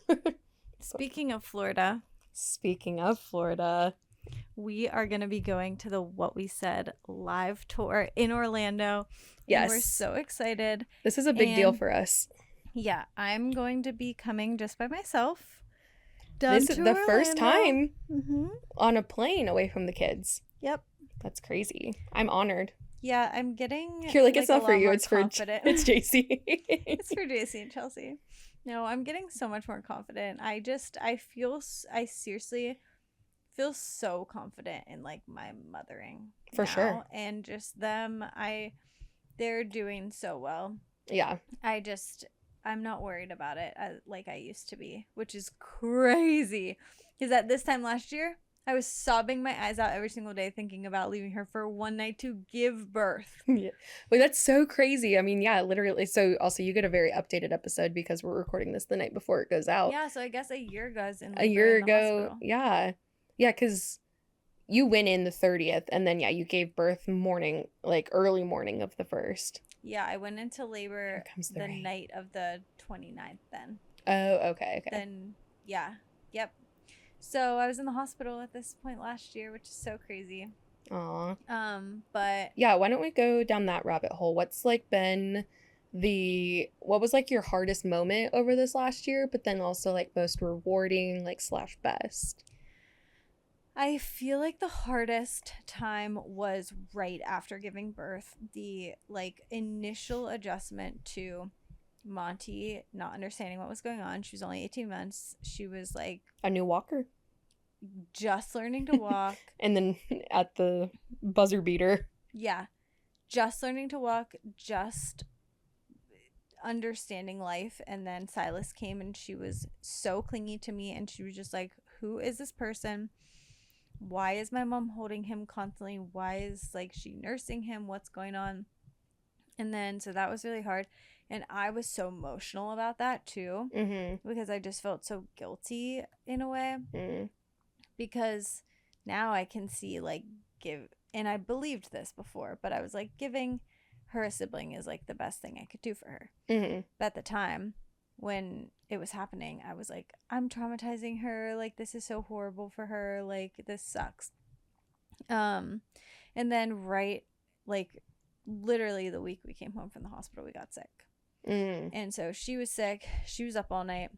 Speaking of Florida, we are going to be going to the What We Said live tour in Orlando. Yes. We're so excited. This is a big deal for us. Yeah, I'm going to be coming just by myself. This is the first time Mm-hmm. on a plane away from the kids. Yep. That's crazy. I'm honored. Yeah, I'm getting. You're like, it's not for you. It's confident. It's JC. It's for JC and Chelsea. No, I'm getting so much more confident. I seriously feel so confident in like my mothering. For sure. And just them, they're doing so well. Yeah. I'm not worried about it like I used to be, which is crazy. Because at this time last year, I was sobbing my eyes out every single day thinking about leaving her for one night to give birth. Yeah. Well, that's so crazy. I mean, yeah, literally. So also you get a very updated episode because we're recording this the night before it goes out. Yeah, so I guess a year ago. A year ago. Yeah. Yeah, because you went in the 30th and then, yeah, you gave birth early morning of the 1st. Yeah, I went into labor the night of the 29th then. Oh, okay. Then, yeah. Yep. So I was in the hospital at this point last year, which is so crazy. Aw. But yeah, why don't we go down that rabbit hole? What's like been what was like your hardest moment over this last year, but then also like most rewarding, like / best? I feel like the hardest time was right after giving birth. The like initial adjustment to Monty not understanding what was going on. She was only 18 months. She was like a new walker. Just learning to walk. And then at the buzzer beater. Yeah. Just learning to walk, just understanding life. And then Silas came and she was so clingy to me. And she was just like, who is this person? Why is my mom holding him constantly? Why is like she nursing him? What's going on? And then so that was really hard. And I was so emotional about that too. Because I just felt so guilty in a way. Because now I can see and I believed this before, but I was like, giving her a sibling is like the best thing I could do for her. But at the time when it was happening, I was like, I'm traumatizing her. Like, this is so horrible for her. Like, this sucks. And And then like literally the week we came home from the hospital, we got sick. And so she was sick. She was up all night.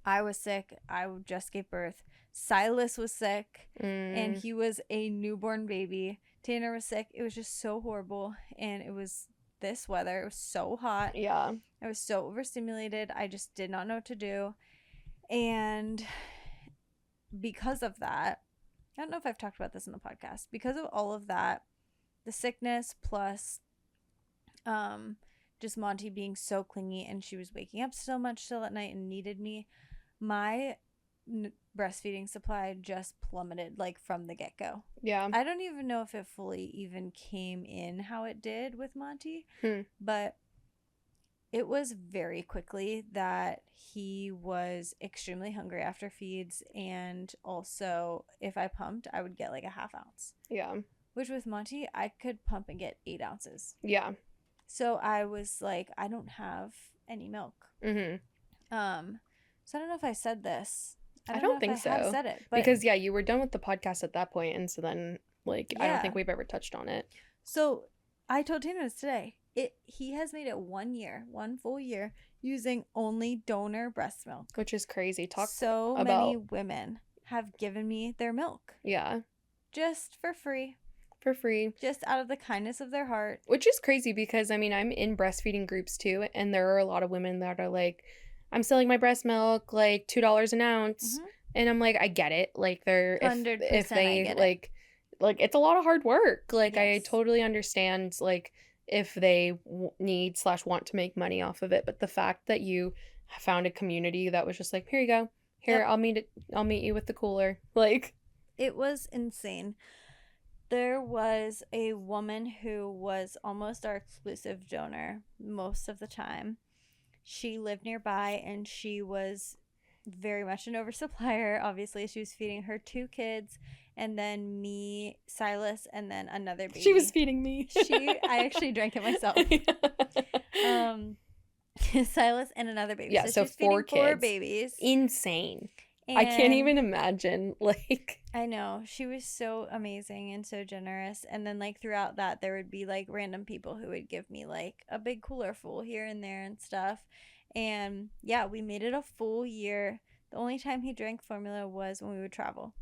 I was sick. I just gave birth. Silas was sick, and he was a newborn baby. Tanner was sick. It was just so horrible, and it was this weather. It was so hot. Yeah. I was so overstimulated. I just did not know what to do. And because of that, I don't know if I've talked about this in the podcast. Because of all of that, the sickness plus just Monty being so clingy, and she was waking up so much still at night and needed me, my breastfeeding supply just plummeted like from the get-go. Yeah. I don't even know if it fully even came in how it did with Monty, but it was very quickly that he was extremely hungry after feeds, and also if I pumped, I would get like a half ounce. Yeah. Which with Monty, I could pump and get 8 ounces. Yeah. So I was like, I don't have any milk. So I don't know if I said this. I don't think so. I have said it, but because you were done with the podcast at that point, and so then like I don't think we've ever touched on it. So I told Tanner this today. He has made it 1 year, 1 full year, using only donor breast milk, which is crazy. Many women have given me their milk. Yeah. Just for free. For free. Just out of the kindness of their heart. Which is crazy because, I mean, I'm in breastfeeding groups too, and there are a lot of women that are like, I'm selling my breast milk, like, $2 an ounce. And I'm like, I get it. Like, they're, if they, like, it's a lot of hard work. Like, yes. I totally understand, like, if they need/want to make money off of it. But the fact that you found a community that was just like, here you go. Here, I'll meet you with the cooler. Like, it was insane. There was a woman who was almost our exclusive donor most of the time. She lived nearby, and she was very much an oversupplier. Obviously, she was feeding her 2 kids, and then me, Silas, and then another baby. She was feeding me. I actually drank it myself. Silas and another baby. Yeah, so 4 kids. 4 babies. Insane. And I can't even imagine, like. I know. She was so amazing and so generous. And then, like, throughout that, there would be, like, random people who would give me, like, a big cooler full here and there and stuff. And, yeah, we made it a full year. The only time he drank formula was when we would travel.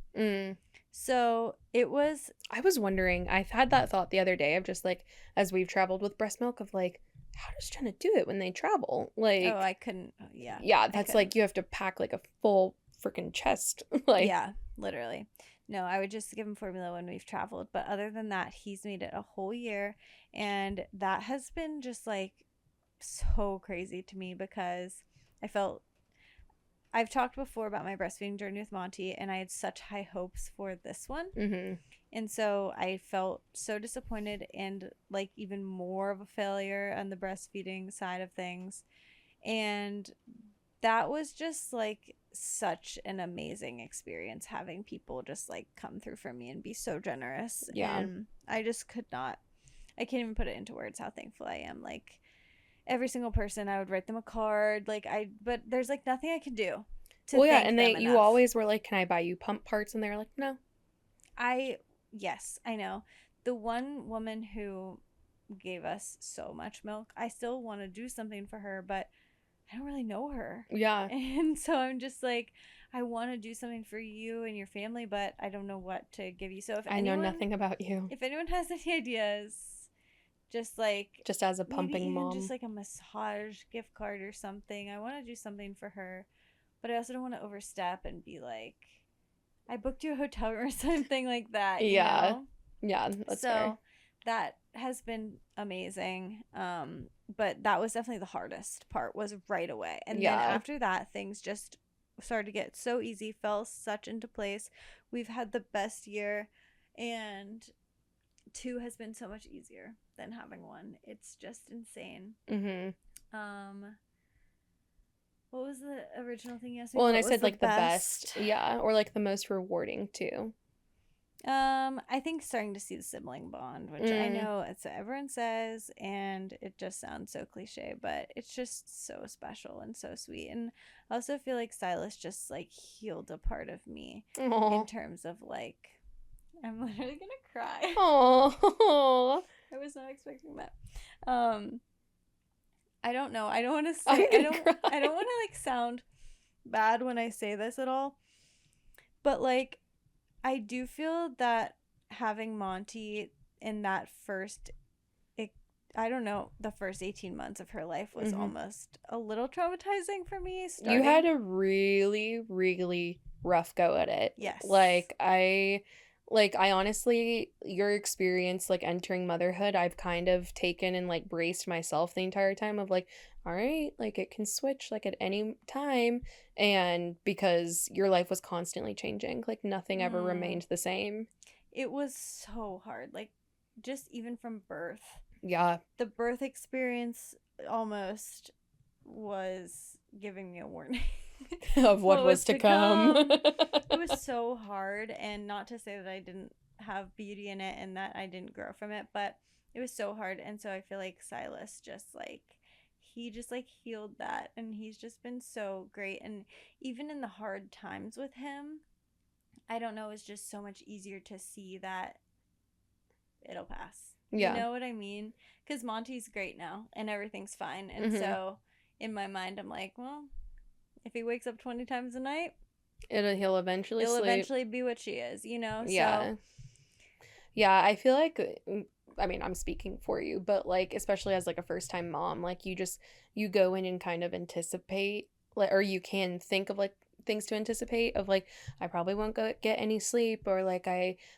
So, it was... I was wondering, I've had that thought the other day of just, like, as we've traveled with breast milk, of, like, how does Jenna do it when they travel? Like... Oh, I couldn't... Yeah. Yeah, that's, like, you have to pack, like, a full freaking chest. Like... Yeah, literally. No, I would just give him formula when we've traveled. But other than that, he's made it a whole year. And that has been just, like, so crazy to me because I've talked before about my breastfeeding journey with Monty, and I had such high hopes for this one. And so I felt so disappointed and, like, even more of a failure on the breastfeeding side of things. And that was just, like, such an amazing experience, having people just, like, come through for me and be so generous. Yeah. And I just I can't even put it into words how thankful I am. Like, every single person, I would write them a card. Like, but there's, like, nothing I could do to thank them enough. You always were like, can I buy you pump parts? And they were like, no. Yes, I know. The one woman who gave us so much milk, I still want to do something for her, but I don't really know her. Yeah. And so I'm just like, I want to do something for you and your family, but I don't know what to give you. So if I know nothing about you. If anyone has any ideas, just as a pumping mom, just like a massage gift card or something. I want to do something for her, but I also don't want to overstep and be like, I booked you a hotel room or something like that. You know? Yeah, that's fair. That has been amazing. But that was definitely the hardest part, was right away. And then after that, things just started to get so easy, fell such into place. We've had the best year, and 2 has been so much easier than having 1. It's just insane. What was the original thing you asked me? Well, and I said, like, the best. Yeah, or, like, the most rewarding, too. I think starting to see the sibling bond, which I know it's what everyone says, and it just sounds so cliche, but it's just so special and so sweet. And I also feel like Silas just, like, healed a part of me in terms of, like, I'm literally gonna cry. Oh. I was not expecting that. I don't know. I don't want to say. I'm I gonna don't. cry. I don't want to like sound bad when I say this at all. But like, I do feel that having Monty in that first, I don't know, the first 18 months of her life was almost a little traumatizing for me. You had Starting. a really, really rough go at it. Yes. I honestly, your experience like entering motherhood, I've kind of taken and like braced myself the entire time of like, all right, like it can switch like at any time. And because your life was constantly changing, like nothing ever remained the same. It was so hard. Like, just even from birth. Yeah. The birth experience almost was giving me a warning. Of what was to come. It was so hard, and not to say that I didn't have beauty in it and that I didn't grow from it, but it was so hard. And so I feel like Silas just like he just like healed that, and he's just been so great. And even in the hard times with him, I don't know, it's just so much easier to see that it'll pass. Yeah. You know what I mean? Because Monty's great now and everything's fine. And so in my mind, I'm like, well, if he wakes up 20 times a night, he'll eventually it'll sleep. eventually be what she is, you know? Yeah. So, yeah, I feel like, I mean, I'm speaking for you, but like, especially as like a first time mom, like you go in and kind of anticipate, like, or you can think of like things to anticipate of like, I probably won't get any sleep, or like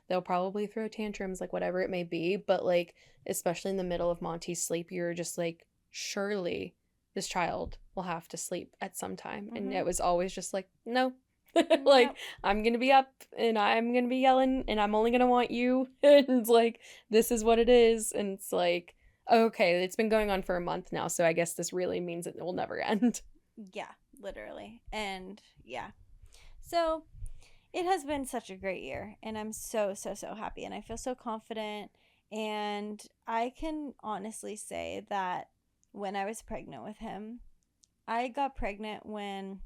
they'll probably throw tantrums, like whatever it may be. But like, especially in the middle of Monty's sleep, you're just like, surely this child will have to sleep at some time. And it was always just like, no. Like, yep. I'm gonna be up and I'm gonna be yelling and I'm only gonna want you. And like, this is what it is. And it's like, okay, it's been going on for a month now, so I guess this really means it will never end. Yeah, literally. And yeah. So it has been such a great year, and I'm so, so, so happy, and I feel so confident. And I can honestly say that when I was pregnant with him, I got pregnant when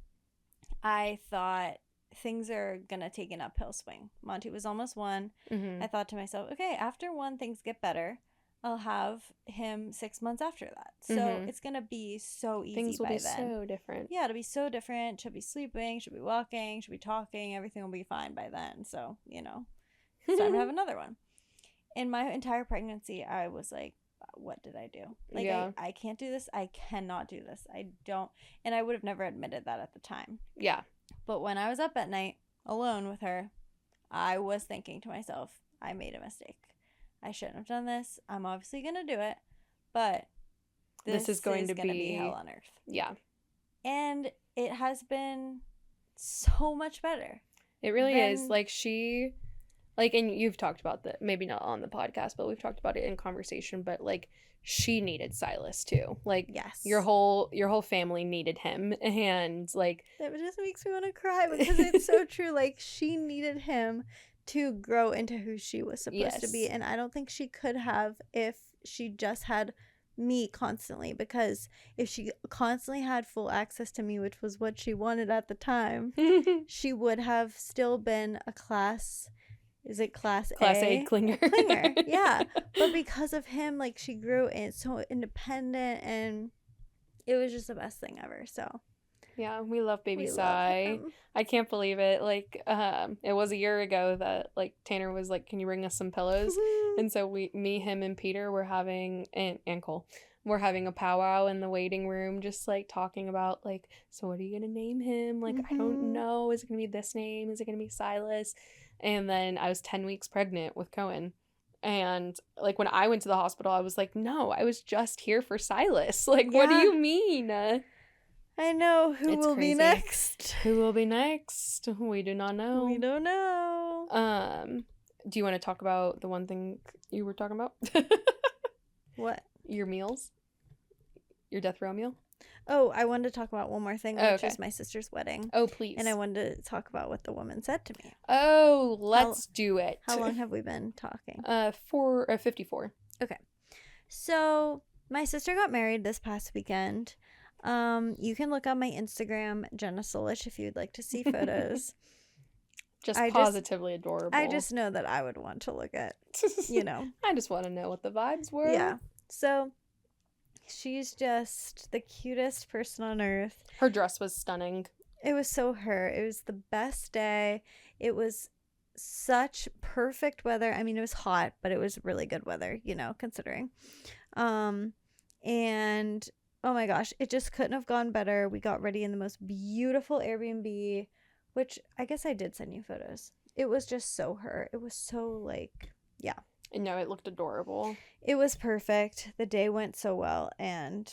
I thought things are gonna take an uphill swing. Monty was almost 1. I thought to myself, okay, after 1, things get better. I'll have him 6 months after that. So it's gonna be so easy Things will by be then. so different. Yeah, it'll be so different. She'll be sleeping, she'll be walking, she'll be talking, everything will be fine by then. So, you know, it's time to have another one. In my entire pregnancy, I was like, what did I do? Like, Yeah. I can't do this. I cannot do this. I don't. And I would have never admitted that at the time. Yeah. But when I was up at night alone with her, I was thinking to myself, I made a mistake. I shouldn't have done this. I'm obviously going to do it. But this is going to be hell on earth. Yeah. And it has been so much better. It really is. Like, she, like, and you've talked about that, maybe not on the podcast, but we've talked about it in conversation, but like, she needed Silas too. Like, yes, your whole family needed him. And like, that just makes me want to cry because it's so true. Like, she needed him to grow into who she was supposed to be. And I don't think she could have if she just had me constantly, because if she constantly had full access to me, which was what she wanted at the time, she would have still been a class A clinger. Yeah. But because of him, like, she grew so independent, and it was just the best thing ever. So yeah, we love baby Sai. I can't believe it. Like, it was a year ago that like Tanner was like, "Can you bring us some pillows?" And so me, him, and Peter were having and Cole we're having a powwow in the waiting room, just like talking about like, so what are you gonna name him? Like, I don't know. Is it gonna be this name? Is it gonna be Silas? And then I was 10 weeks pregnant with Cohen. And like when I went to the hospital, I was like, no, I was just here for Silas. Like, what do you mean? I know. Who will be next? Who will be next? We do not know. We don't know. Do you want to talk about the one thing you were talking about? What? Your meals? Your death row meal? Oh, I wanted to talk about one more thing, which is my sister's wedding. Oh, please. And I wanted to talk about what the woman said to me. Oh, let's do it. How long have we been talking? 54. Okay. So, my sister got married this past weekend. You can look on my Instagram, Jenna Solich, if you'd like to see photos. Just I positively adorable. I just know that I would want to look at, you know. I just want to know what the vibes were. Yeah. So she's just the cutest person on earth. Her dress was stunning. It was so her. It was the best day. It was such perfect weather. I mean, it was hot, but it was really good weather, you know, considering. And oh my gosh, it just couldn't have gone better. We got ready in the most beautiful Airbnb, which I guess I did send you photos. It was just so her. It was so like, yeah. And no, it looked adorable. It was perfect. The day went so well, and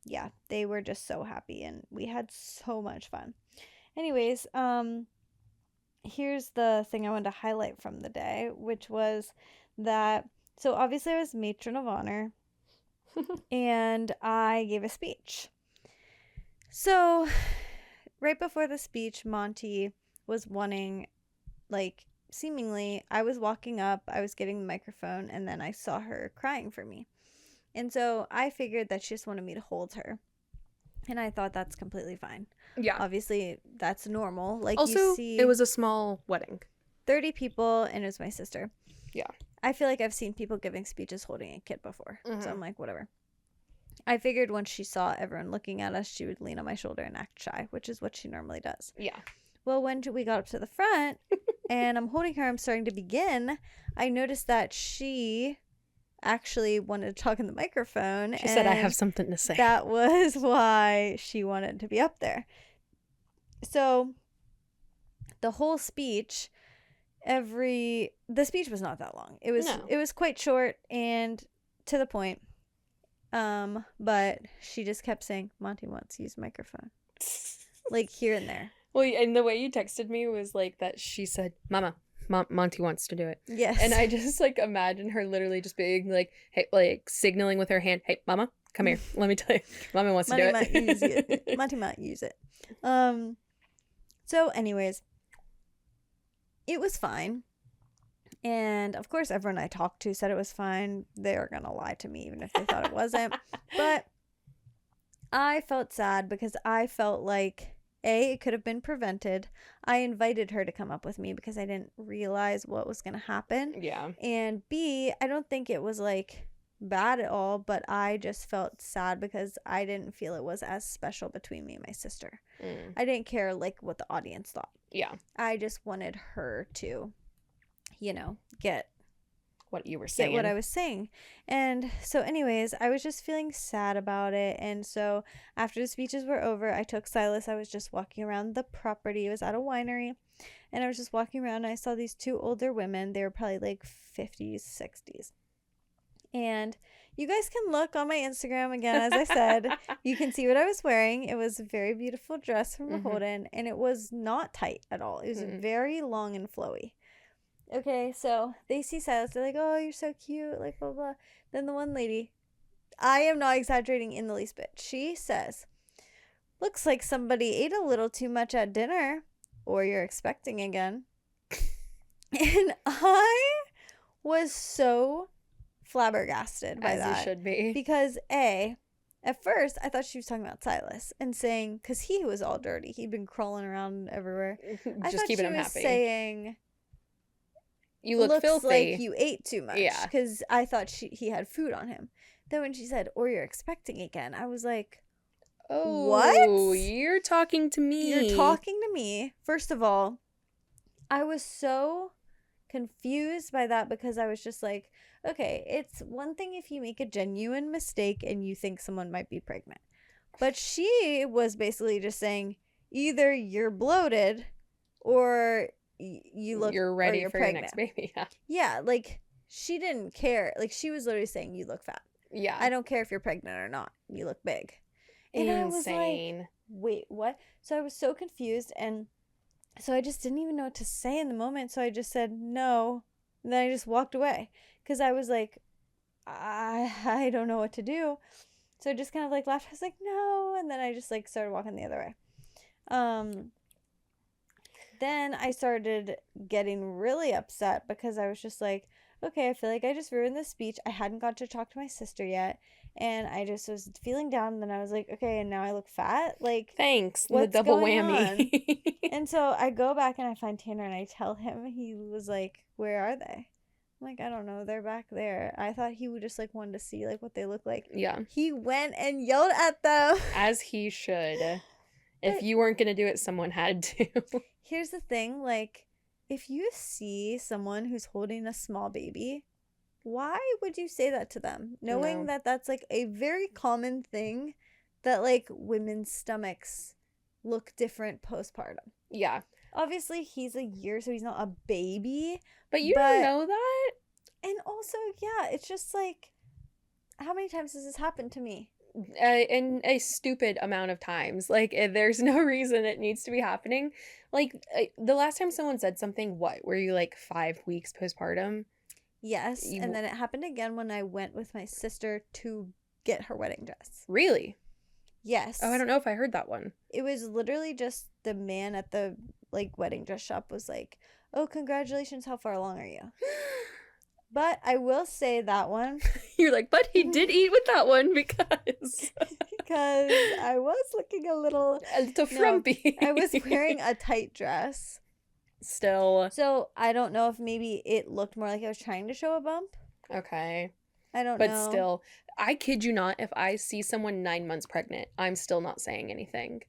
yeah, they were just so happy, and we had so much fun. Anyways, here's the thing I wanted to highlight from the day, which was that, so obviously I was matron of honor and I gave a speech. So right before the speech, Monty was wanting, like, seemingly, I was walking up, I was getting the microphone, and then I saw her crying for me. And so I figured that she just wanted me to hold her. And I thought that's completely fine. Yeah. Obviously, that's normal. Like, also, you see, it was a small wedding. 30 people, and it was my sister. Yeah. I feel like I've seen people giving speeches holding a kid before. Mm-hmm. So I'm like, whatever. I figured once she saw everyone looking at us, she would lean on my shoulder and act shy, which is what she normally does. Yeah. Well, when we got up to the front and I'm holding her, I'm starting to begin, I noticed that she actually wanted to talk in the microphone. She said, I have something to say. That was why she wanted to be up there. So the whole speech, the speech was not that long. It was quite short and to the point. But she just kept saying, Monty wants to use microphone. Like here and there. Well, and the way you texted me was like that she said, Mama, Monty wants to do it. Yes. And I just like imagine her literally just being like, hey, like signaling with her hand, hey, Mama, come here. Let me tell you. Mama wants to do it. Monty might use it. So anyways, it was fine. And of course, everyone I talked to said it was fine. They are going to lie to me even if they thought it wasn't. But I felt sad because I felt like, A, it could have been prevented. I invited her to come up with me because I didn't realize what was going to happen. Yeah. And B, I don't think it was like bad at all, but I just felt sad because I didn't feel it was as special between me and my sister. I didn't care like what the audience thought. Yeah. I just wanted her to, you know, get what you were saying. Get what I was saying. And so anyways, I was just feeling sad about it. And so after the speeches were over, I took Silas. I was just walking around the property. It was at a winery. And I was just walking around and I saw these two older women. They were probably like 50s, 60s. And you guys can look on my Instagram again, as I said. You can see what I was wearing. It was a very beautiful dress from Holden. And it was not tight at all. It was very long and flowy. Okay, so they see Silas. They're like, oh, you're so cute, like, blah, blah. Then the one lady, I am not exaggerating in the least bit. She says, looks like somebody ate a little too much at dinner, or you're expecting again. And I was so flabbergasted by that. As you should be. Because, A, at first, I thought she was talking about Silas and saying, because he was all dirty. He'd been crawling around everywhere. Just keeping him happy. Saying, you look filthy. Like you ate too much. Yeah. Because I thought he had food on him. Then when she said, or you're expecting again, I was like, oh, what? You're talking to me. You're talking to me. First of all, I was so confused by that because I was just like, okay, it's one thing if you make a genuine mistake and you think someone might be pregnant. But she was basically just saying, either you're bloated or you're ready you're for pregnant. your next baby. Yeah, like she didn't care. Like she was literally saying you look fat. Yeah. I don't care if you're pregnant or not. You look big. And insane. I was like, wait, what? So I was so confused, and so I just didn't even know what to say in the moment. So I just said no. And then I just walked away because I was like, I don't know what to do. So I just kind of like laughed. I was like, no. And then I just like started walking the other way. then I started getting really upset because I was just like, okay, I feel like I just ruined this speech. I hadn't got to talk to my sister yet. And I just was feeling down. And then I was like, okay, and now I look fat. Like, Thanks. The what's double going on? whammy. And so I go back and I find Tanner and I tell him. He was like, where are they? I'm like, I don't know. They're back there. I thought he would just like wanted to see like what they look like. Yeah. He went and yelled at them. As he should. If But you weren't going to do it, someone had to. here's the thing, like, if you see someone who's holding a small baby, why would you say that to them? Knowing No. that that's like a very common thing, that like women's stomachs look different postpartum. Yeah. Obviously, he's a year, so he's not a baby. But you But- don't know that? And also, yeah, it's just like, how many times has this happened to me? In a stupid amount of times. Like, there's no reason it needs to be happening. Like, the last time someone said something, what? Were you like 5 weeks postpartum? Yes, You- and then it happened again when I went with my sister to get her wedding dress. Really? Yes. Oh, I don't know if I heard that one. It was literally just the man at the like wedding dress shop was like, "Oh, congratulations! How far along are you?" But I will say that one You're like, but he did eat with that one because because I was looking a little. a little frumpy. I was wearing a tight dress, Still. so I don't know if maybe it looked more like I was trying to show a bump. Okay. I don't But know. still, I kid you not, if I see someone 9 months pregnant, I'm still not saying anything.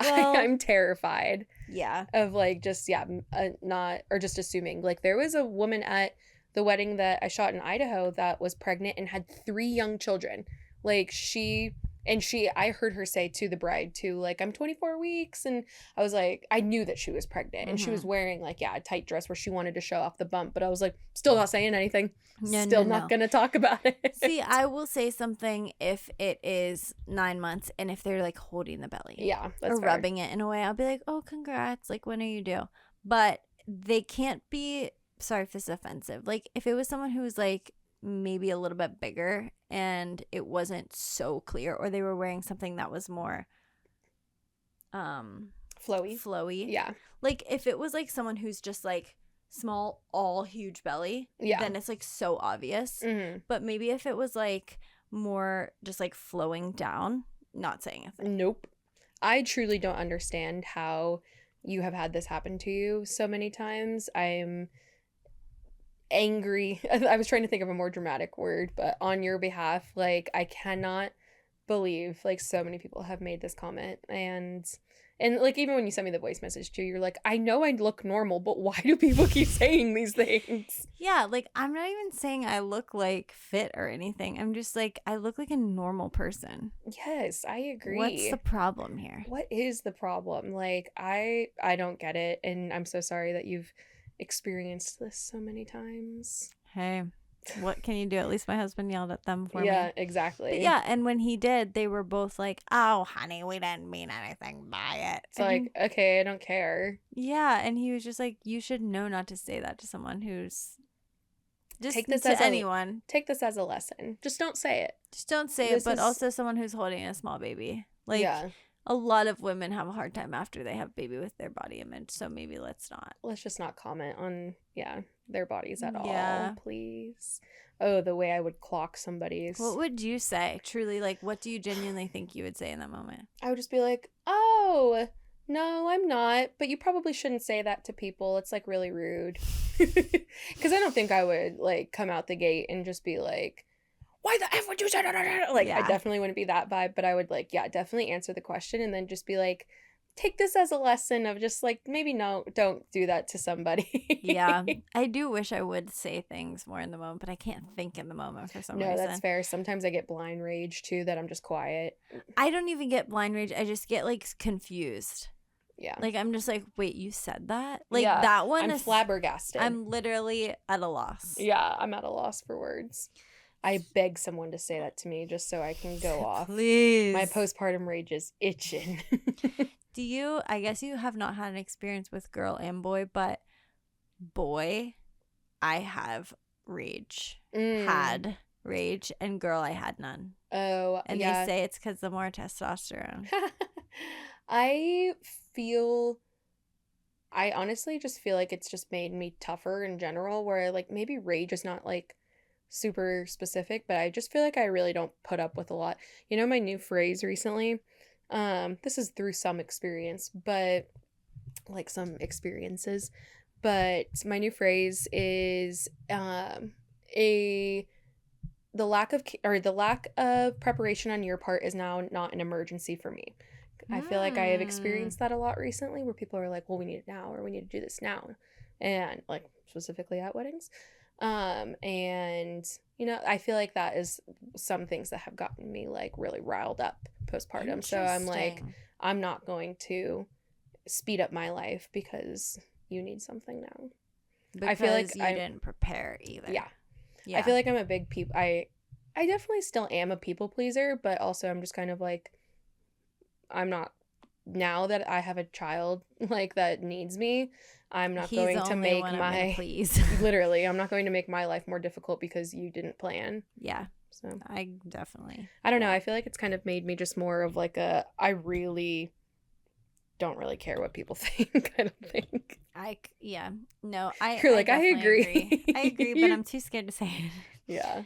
Well- I'm terrified Yeah. of like just, yeah, not, or just assuming. Like, there was a woman at the wedding that I shot in Idaho that was pregnant and had 3 young children. Like, I heard her say to the bride too, like, I'm 24 weeks. And I was like, I knew that she was pregnant and she was wearing like, yeah, a tight dress where she wanted to show off the bump. But I was like, still not saying anything. Still not going to talk about it. See, I will say something if it is 9 months and if they're like holding the belly. Yeah, that's or fair. rubbing it in a way. I'll be like, oh, congrats. Like, when are you due? But they can't be, sorry if this is offensive. Like, if it was someone who was like maybe a little bit bigger and it wasn't so clear, or they were wearing something that was more flowy. Yeah. Like, if it was like someone who's just like small, all huge belly, Yeah. then it's like so obvious. Mm-hmm. But maybe if it was like more just like flowing down, not saying a thing. Nope. I truly don't understand how you have had this happen to you so many times. I'm angry. I was trying to think of a more dramatic word, but on your behalf, like, I cannot believe like so many people have made this comment. And like, even when you sent me the voice message too, you're like, I know I look normal, but why do people keep saying these things? Yeah, like, I'm not even saying I look like fit or anything. I'm just like, I look like a normal person. Yes, I agree. What's the problem here? What is the problem? Like, I don't get it, and I'm so sorry that you've experienced this so many times. Hey, what can you do? At least my husband yelled at them for me. Yeah, exactly. But yeah, and when he did, they were both like, oh, honey, we didn't mean anything by it. It's like, okay, I don't care. Yeah, and he was just like, you should know not to say that to someone who's just Take this to as a- anyone. Take this as a lesson. Just don't say it. Just don't say This it, but is- also someone who's holding a small baby. Like, Yeah, a lot of women have a hard time after they have baby with their body image, so maybe let's not. let's just not comment on, their bodies at Yeah. all, please. Oh, the way I would clock somebody's. What would you say? Truly, like, what do you genuinely think you would say in that moment? I would just be like, oh, no, I'm not. But you probably shouldn't say that to people. It's like really rude. Because I don't think I would like come out the gate and just be like, why the F would you say that? Like, I Yeah. definitely wouldn't be that vibe. But I would like, definitely answer the question and then just be like, take this as a lesson of just like, maybe don't do that to somebody. Yeah, I do wish I would say things more in the moment, but I can't think in the moment for some No, reason. that's fair. Sometimes I get blind rage too, that I'm just quiet. I don't even get blind rage. I just get like confused. Yeah. Like, I'm just like, wait, you said that? Like, Yeah, that one I'm is flabbergasted. I'm literally at a loss. Yeah, I'm at a loss for words. I beg someone to say that to me just so I can go off. Please. My postpartum rage is itching. Do you, I guess you have not had an experience with girl and boy, but boy, I have rage. Mm. Had rage, and girl, I had none. Oh, And yeah. they say it's because the more testosterone. I feel I honestly just feel like it's just made me tougher in general, where like maybe rage is not like super specific, but I just feel like I really don't put up with a lot. You know, my new phrase recently, this is through some experience, but like some experiences, but my new phrase is a the lack of preparation on your part is now not an emergency for me. I feel like I have Hmm. experienced that a lot recently, where people are like, well, we need it now, or we need to do this now. And like specifically at weddings. And you know, I feel like that is some things that have gotten me like really riled up postpartum. So I'm like, Interesting. I'm not going to speed up my life because you need something now. I feel like Because you I didn't prepare either. yeah. I Yeah. feel like I'm a big people I definitely still am a people pleaser, but also I'm just kind of like, I'm not, now that I have a child like that needs me, I'm not He's going the to only make one I'm gonna my please. literally, I'm not going to make my life more difficult because you didn't plan. Yeah, So I definitely I don't know. I won't. feel like it's kind of made me just more of like a, I really don't really care what people think. I don't think. Yeah, no, I You're I like, I definitely agree. I agree, but agree. I'm too scared to say it. Yeah.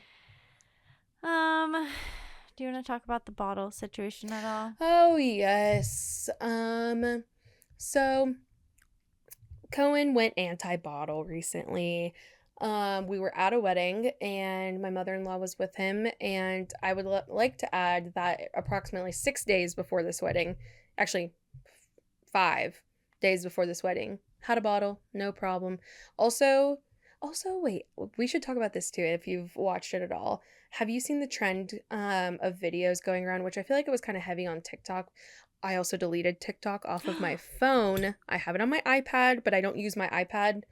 Um, do you want to talk about the bottle situation at all? Oh yes. So Cohen went anti-bottle recently. We were at a wedding and my mother-in-law was with him, and I would like to add that approximately 6 days before this wedding, actually 5 days before this wedding, had a bottle, no problem. Also, wait, we should talk about this too if you've watched it at all. Have you seen the trend of videos going around, which I feel like it was kind of heavy on TikTok? I also deleted TikTok off of my phone. I have it on my iPad, but I don't use my iPad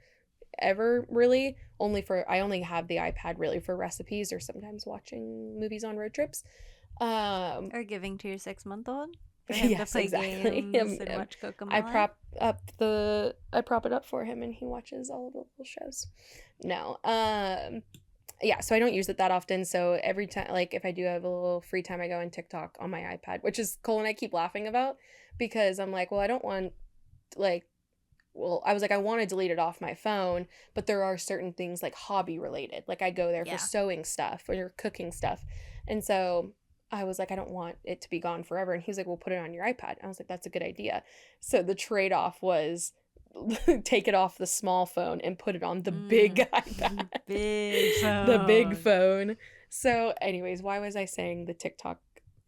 ever really. I only have the iPad really for recipes or sometimes watching movies on road trips. Um Or giving to your 6-month-old for him to yes, play exactly. games and watch I Cocomelon? prop it up for him and he watches all of the little shows. No. Yeah, so I don't use it that often. So every time, like if I do have a little free time, I go on TikTok on my iPad, which is Cole and I keep laughing about because I'm like, well, I don't want like, well, I was like, I want to delete it off my phone, but there are certain things like hobby related. Like I go there for Yeah. sewing stuff or cooking stuff. And so I was like, I don't want it to be gone forever. And he's like, well, put it on your iPad. I was like, that's a good idea. So the trade off was take it off the small phone and put it on the big Mm. iPad, Big the big phone. phone. So, anyways, why was I saying the TikTok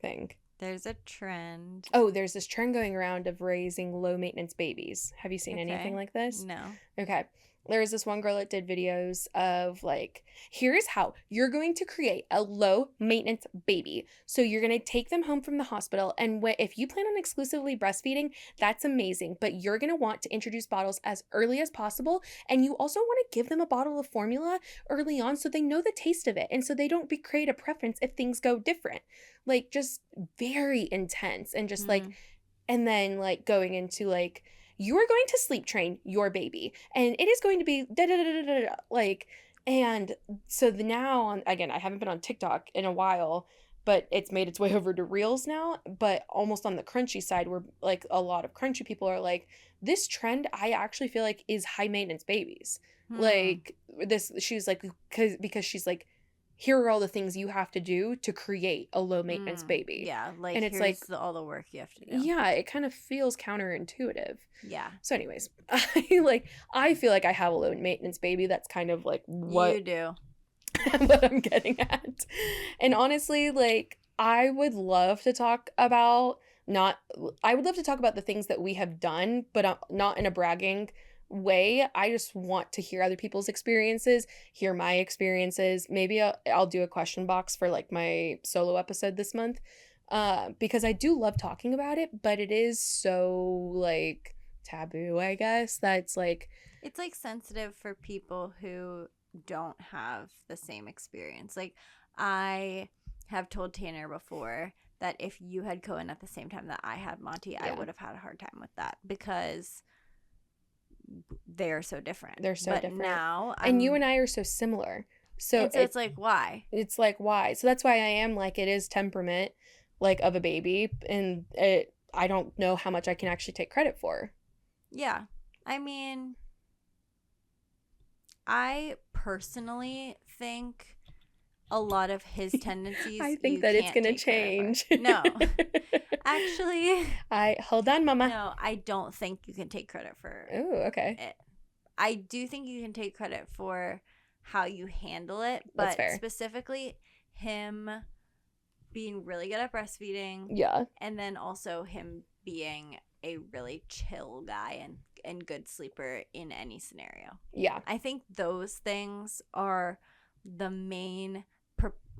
thing? There's a trend. Oh, there's this trend going around of raising low maintenance babies. Have you seen anything Okay. like this? No. Okay. There was this one girl that did videos of like, here's how you're going to create a low maintenance baby. So you're going to take them home from the hospital. And if you plan on exclusively breastfeeding, that's amazing. But you're going to want to introduce bottles as early as possible. And you also want to give them a bottle of formula early on so they know the taste of it. And so they don't create a preference if things go different. Like, just very intense and just like, Mm. and then like going into like, you are going to sleep train your baby and it is going to be da da da da da, like, and so the now, again, I haven't been on TikTok in a while, but it's made its way over to Reels now, but almost on the crunchy side where like a lot of crunchy people are like, this trend I actually feel like is high maintenance babies. Hmm. Like this, she's like, because she's like, here are all the things you have to do to create a low maintenance Mm. baby. Yeah, like And it's like, all the work you have to do. yeah, it kind of feels counterintuitive. Yeah, So anyways, I feel like I have a low maintenance baby. That's kind of like you what do. what I'm getting at. And honestly, like I would love to talk about not I would love to talk about the things that we have done, but not in a bragging way. I just want to hear other people's experiences, hear my experiences. Maybe I'll do a question box for like my solo episode this month. Because I do love talking about it, but it is so like taboo, I guess. That's like, It's like sensitive for people who don't have the same experience. Like I have told Tanner before that if you had Cohen at the same time that I had Monty, I yeah, would have had a hard time with that because they are so different. they're so But different. now And you I'm and I are so similar. So and so it's like why? it's like why? So that's why I am like, it is temperament like of a baby, and I don't know how much I can actually take credit for. Yeah. I mean, I personally think a lot of his tendencies I think you that it's can't gonna take credit for. change. No. Actually, I hold on, mama. no, I don't think you can take credit for Oh, okay. it. I do think you can take credit for how you handle it, That's but fair. specifically him being really good at breastfeeding, Yeah. and then also him being a really chill guy and good sleeper in any scenario. Yeah. I think those things are the main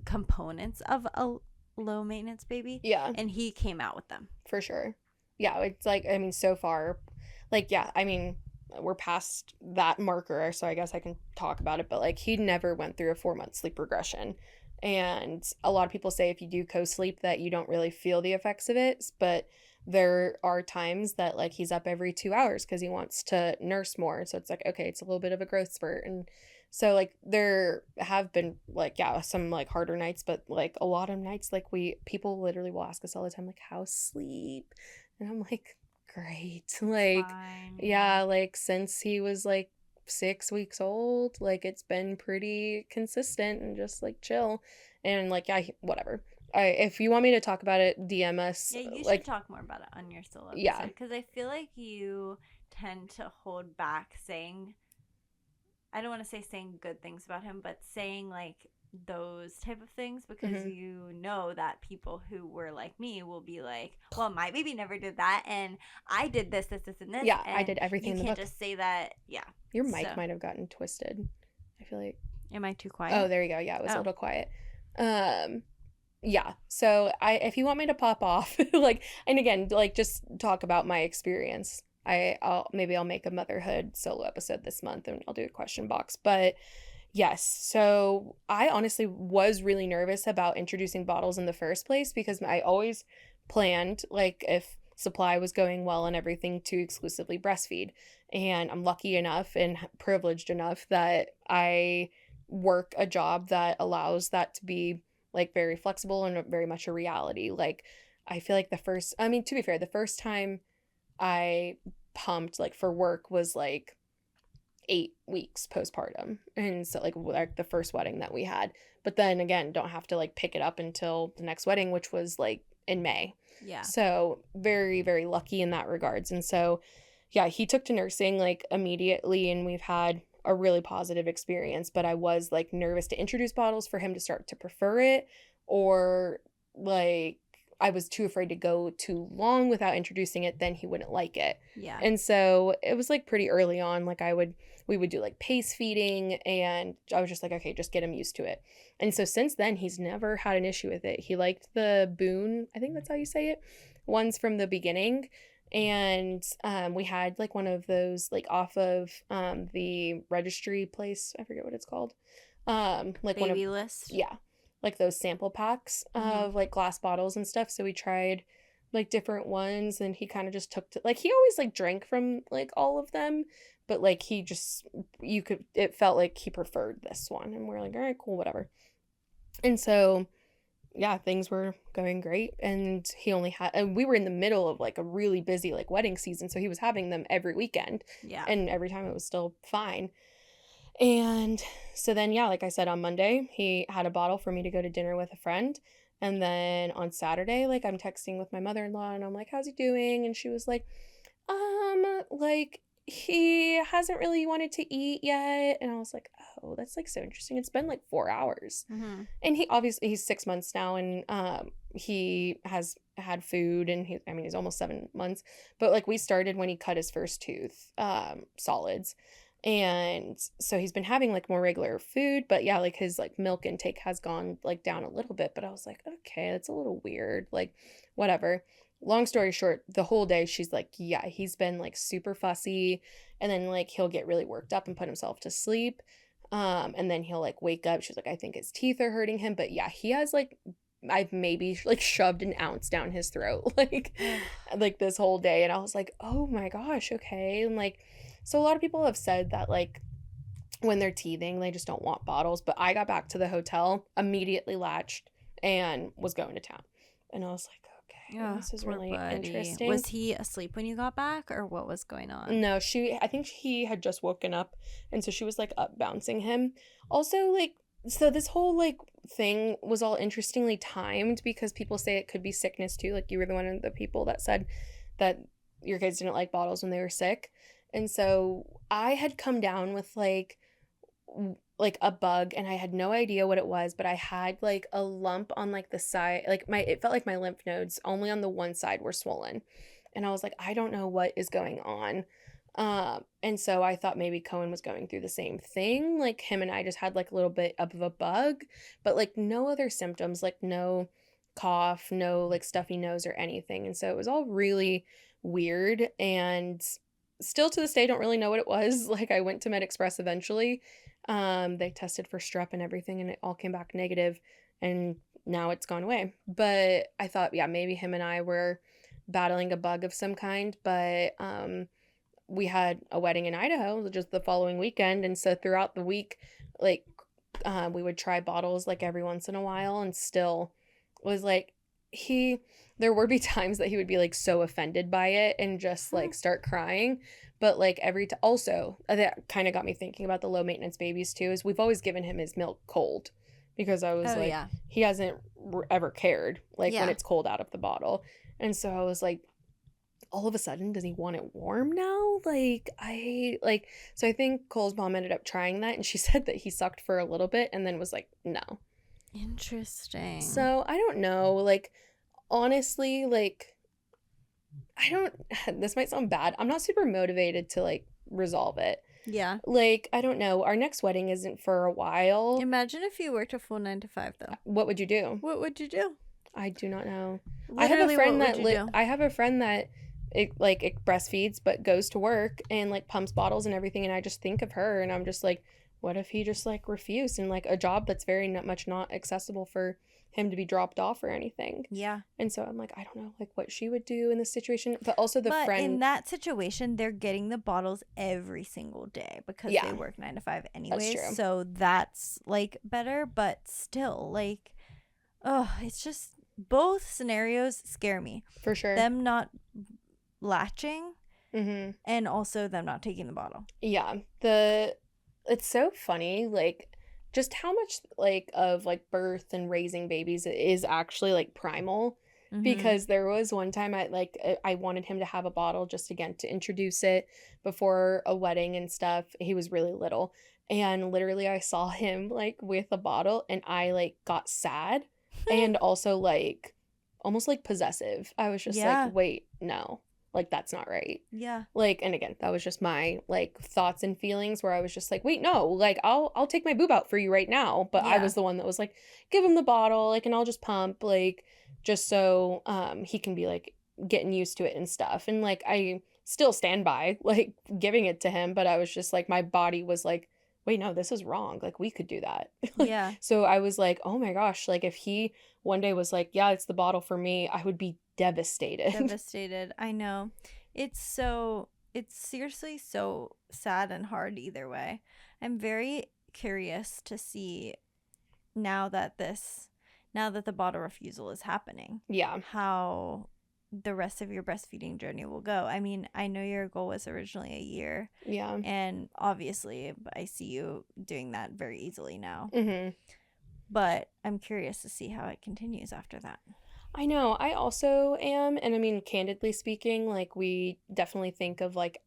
components of a low maintenance baby, Yeah. and he came out with them. For sure. Yeah, it's like, I mean, so far, like, yeah, I mean, we're past that marker, so I guess I can talk about it, but like, he never went through a 4-month sleep regression. And a lot of people say if you do co sleep that you don't really feel the effects of it, but there are times that like he's up every 2 hours because he wants to nurse more. So it's like, okay, it's a little bit of a growth spurt. And so like there have been like, yeah, some like harder nights, but like a lot of nights, like people literally will ask us all the time, like, how's sleep? And I'm like, great. Like, Fine, yeah, like since he was like 6 weeks old, like it's been pretty consistent and just like chill. And like, yeah, whatever. If you want me to talk about it, DM us. Yeah, you should Like, talk more about it on your solo yeah, episode because I feel like you tend to hold back saying, I don't want to say saying good things about him, but saying like those type of things because hmm you know that people who were like me will be like, well, my baby never did that, and I did this, and this, yeah, I and did everything you in the can't book. just say that. Yeah. Your So, mic might have gotten twisted. I feel like. am I too quiet? Oh, there you go. Yeah, it was a Oh, little quiet. Um, yeah. So if you want me to pop off, like, and again, like, just talk about my experience. I'll make a motherhood solo episode this month, and I'll do a question box. But yes, so I honestly was really nervous about introducing bottles in the first place because I always planned, like, if supply was going well and everything, to exclusively breastfeed. And I'm lucky enough and privileged enough that I work a job that allows that to be like very flexible and very much a reality. Like, I feel like I mean, to be fair, the first time I pumped like for work was like 8 weeks postpartum, and so like the first wedding that we had. But then again, don't have to like pick it up until the next wedding, which was like in May. yeah. So very, very lucky in that regards. And so yeah, he took to nursing like immediately, and we've had a really positive experience. But I was like nervous to introduce bottles for him to start to prefer it, or like I was too afraid to go too long without introducing it, then he wouldn't like it. Yeah. And so it was like pretty early on, like we would do like pace feeding, and I was just like, okay, just get him used to it. And so since then, he's never had an issue with it. He liked the Boone, I think that's how you say it, ones from the beginning. And we had like one of those like off of the registry place. I forget what it's called. Like one of, Baby list. yeah, like those sample packs of like glass bottles and stuff. So we tried like different ones, and he kind of just took to, like, he always like drank from like all of them, but like he just, it felt like he preferred this one, and we're like, all right, cool, whatever. And so yeah, things were going great, and we were in the middle of like a really busy like wedding season, so he was having them every weekend. Yeah. And every time it was still fine. And so then, yeah, like I said, on Monday, he had a bottle for me to go to dinner with a friend. And then on Saturday, like I'm texting with my mother-in-law, and I'm like, how's he doing? And she was like he hasn't really wanted to eat yet. And I was like, oh, that's like so interesting. It's been like 4 hours. Mm-hmm. And he's 6 months now, and he has had food, and he's almost 7 months. But like we started when he cut his first tooth, solids. And so he's been having like more regular food, but yeah, like his like milk intake has gone like down a little bit. But I was like, okay, that's a little weird, like whatever. Long story short, the whole day she's like, yeah, he's been like super fussy, and then like he'll get really worked up and put himself to sleep, and then he'll like wake up. She's like, I think his teeth are hurting him. But yeah, he has like, I've maybe like shoved an ounce down his throat like this whole day. And I was like, oh my gosh, okay. And like, so a lot of people have said that like when they're teething, they just don't want bottles. But I got back to the hotel, immediately latched, and was going to town. And I was like, okay, Oh, this is poor really buddy. interesting. Was he asleep when you got back, or what was going on? No, I think he had just woken up, and so she was like up bouncing him. Also, like, so this whole like thing was all interestingly timed because people say it could be sickness too. Like, you were the one of the people that said that your kids didn't like bottles when they were sick. And so I had come down with like a bug, and I had no idea what it was, but I had like a lump on like the side, like it felt like my lymph nodes only on the one side were swollen. And I was like, I don't know what is going on. And so I thought maybe Cohen was going through the same thing. Like, him and I just had like a little bit of a bug, but like no other symptoms, like no cough, no like stuffy nose or anything. And so it was all really weird, and still to this day don't really know what it was. Like, I went to MedExpress eventually. They tested for strep and everything, and it all came back negative, and now it's gone away. But I thought, yeah, maybe him and I were battling a bug of some kind. But we had a wedding in Idaho just the following weekend, and so throughout the week, like, we would try bottles like every once in a while, and still was like, there would be times that he would be like so offended by it and just like start crying. But like also that kind of got me thinking about the low maintenance babies too, is we've always given him his milk cold, because I was like, yeah. he hasn't ever cared like when Yeah. it's cold out of the bottle. And so I was like, all of a sudden, does he want it warm now? So I think Cole's mom ended up trying that, and she said that he sucked for a little bit and then was like, no. Interesting. So I don't know, like, honestly, like, this might sound bad. I'm not super motivated to like resolve it. Yeah. Like, I don't know. Our next wedding isn't for a while. Imagine if you worked a full 9 to 5 though. What would you do? What would you do? I do not know. Literally, I have a friend that it breastfeeds but goes to work and like pumps bottles and everything, and I just think of her, and I'm just like, what if he just like refused, and like a job that's very much not accessible for him to be dropped off or anything. Yeah. And so I'm like, I don't know like what she would do in this situation. But also But friend in that situation, they're getting the bottles every single day because Yeah. they work 9 to 5 anyways. true. So that's like better, but still, like, oh, it's just both scenarios scare me. for sure. Them not latching Mm-hmm. and also them not taking the bottle. Yeah. It's so funny, like, just how much like of like birth and raising babies is actually like primal. Mhm. Because there was one time I wanted him to have a bottle just again to introduce it before a wedding and stuff. He was really little, and literally I saw him like with a bottle, and I like got sad and also like almost like possessive. I was just Yeah. like, wait, no, like that's not right. Yeah. Like, and again, that was just my like thoughts and feelings, where I was just like, wait, no, like I'll take my boob out for you right now. But I Yeah. was the one that was like, give him the bottle, like, and I'll just pump, like, just so he can be like getting used to it and stuff. And like I still stand by like giving it to him, but I was just like, my body was like, wait, no, this is wrong. Like, we could do that. Yeah. So I was like, oh my gosh, like if he one day was like, yeah, it's the bottle for me, I would be devastated. Devastated. I know. It's seriously so sad and hard either way. I'm very curious to see now that the bottle refusal is happening, Yeah. how the rest of your breastfeeding journey will go. I mean, I know your goal was originally a year, Yeah. and obviously I see you doing that very easily now. Mm-hmm. But I'm curious to see how it continues after that. I know. I also am. And I mean, candidly speaking, like, we definitely think of like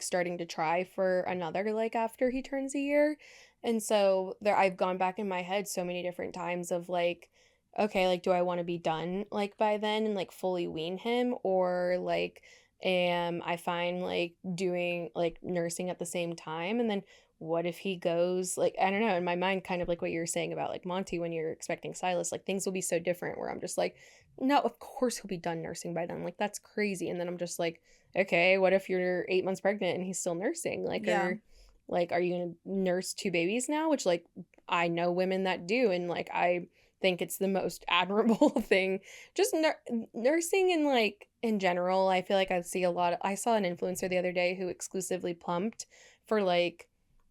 starting to try for another, like, after he turns a year. And so I've gone back in my head so many different times of like, okay, like, do I want to be done like by then and like fully wean him, or like am I fine like doing like nursing at the same time? And then what if he goes, like, I don't know, in my mind, kind of like what you were saying about like Monty when you're expecting Silas, like things will be so different, where I'm just like, no, of course he'll be done nursing by then, like that's crazy. And then I'm just like, okay, what if you're 8 months pregnant and he's still nursing? Like, Yeah. are you gonna nurse 2 babies now? Which, like, I know women that do, and like I think it's the most admirable thing. Just nursing, and like in general, I feel like I saw an influencer the other day who exclusively plumped for like,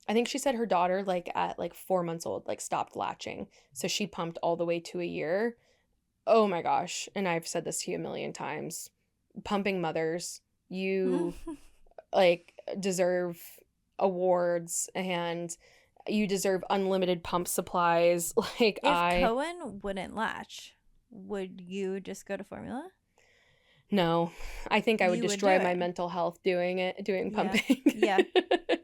I think she said her daughter like at like 4 months old like stopped latching, so she pumped all the way to a year. oh my gosh, and I've said this to you a million times, pumping mothers, you like deserve awards and you deserve unlimited pump supplies. Like If Cohen wouldn't latch, would you just go to formula? No, I think I would You would destroy do my it. mental health doing Yeah. pumping. Yeah.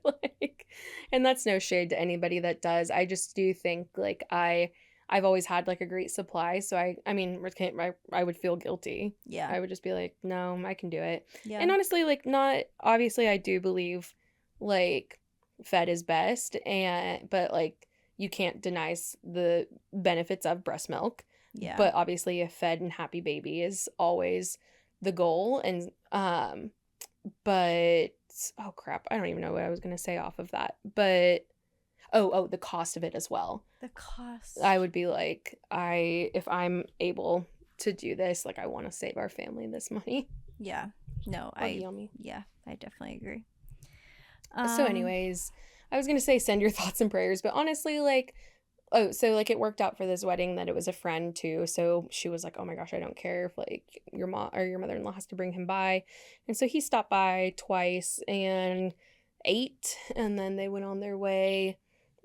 Like, and that's no shade to anybody that does. I just do think like I've always had like a great supply, so I mean, I would feel guilty. Yeah. I would just be like, no, I can do it. Yeah. And honestly, like, not obviously, I do believe like fed is best, but like you can't deny the benefits of breast milk. Yeah. But obviously, a fed and happy baby is always the goal. And but oh crap, I don't even know what I was gonna say off of that. But the cost of it as well. The cost. I would be like, if I'm able to do this, like, I want to save our family this money. Yeah. No, Yummy. Yeah, I definitely agree. So anyways, I was gonna say send your thoughts and prayers, but honestly, like, so like it worked out for this wedding that it was a friend too. So she was like, oh my gosh, I don't care if like your mom or your mother-in-law has to bring him by. And so he stopped by twice and ate, and then they went on their way.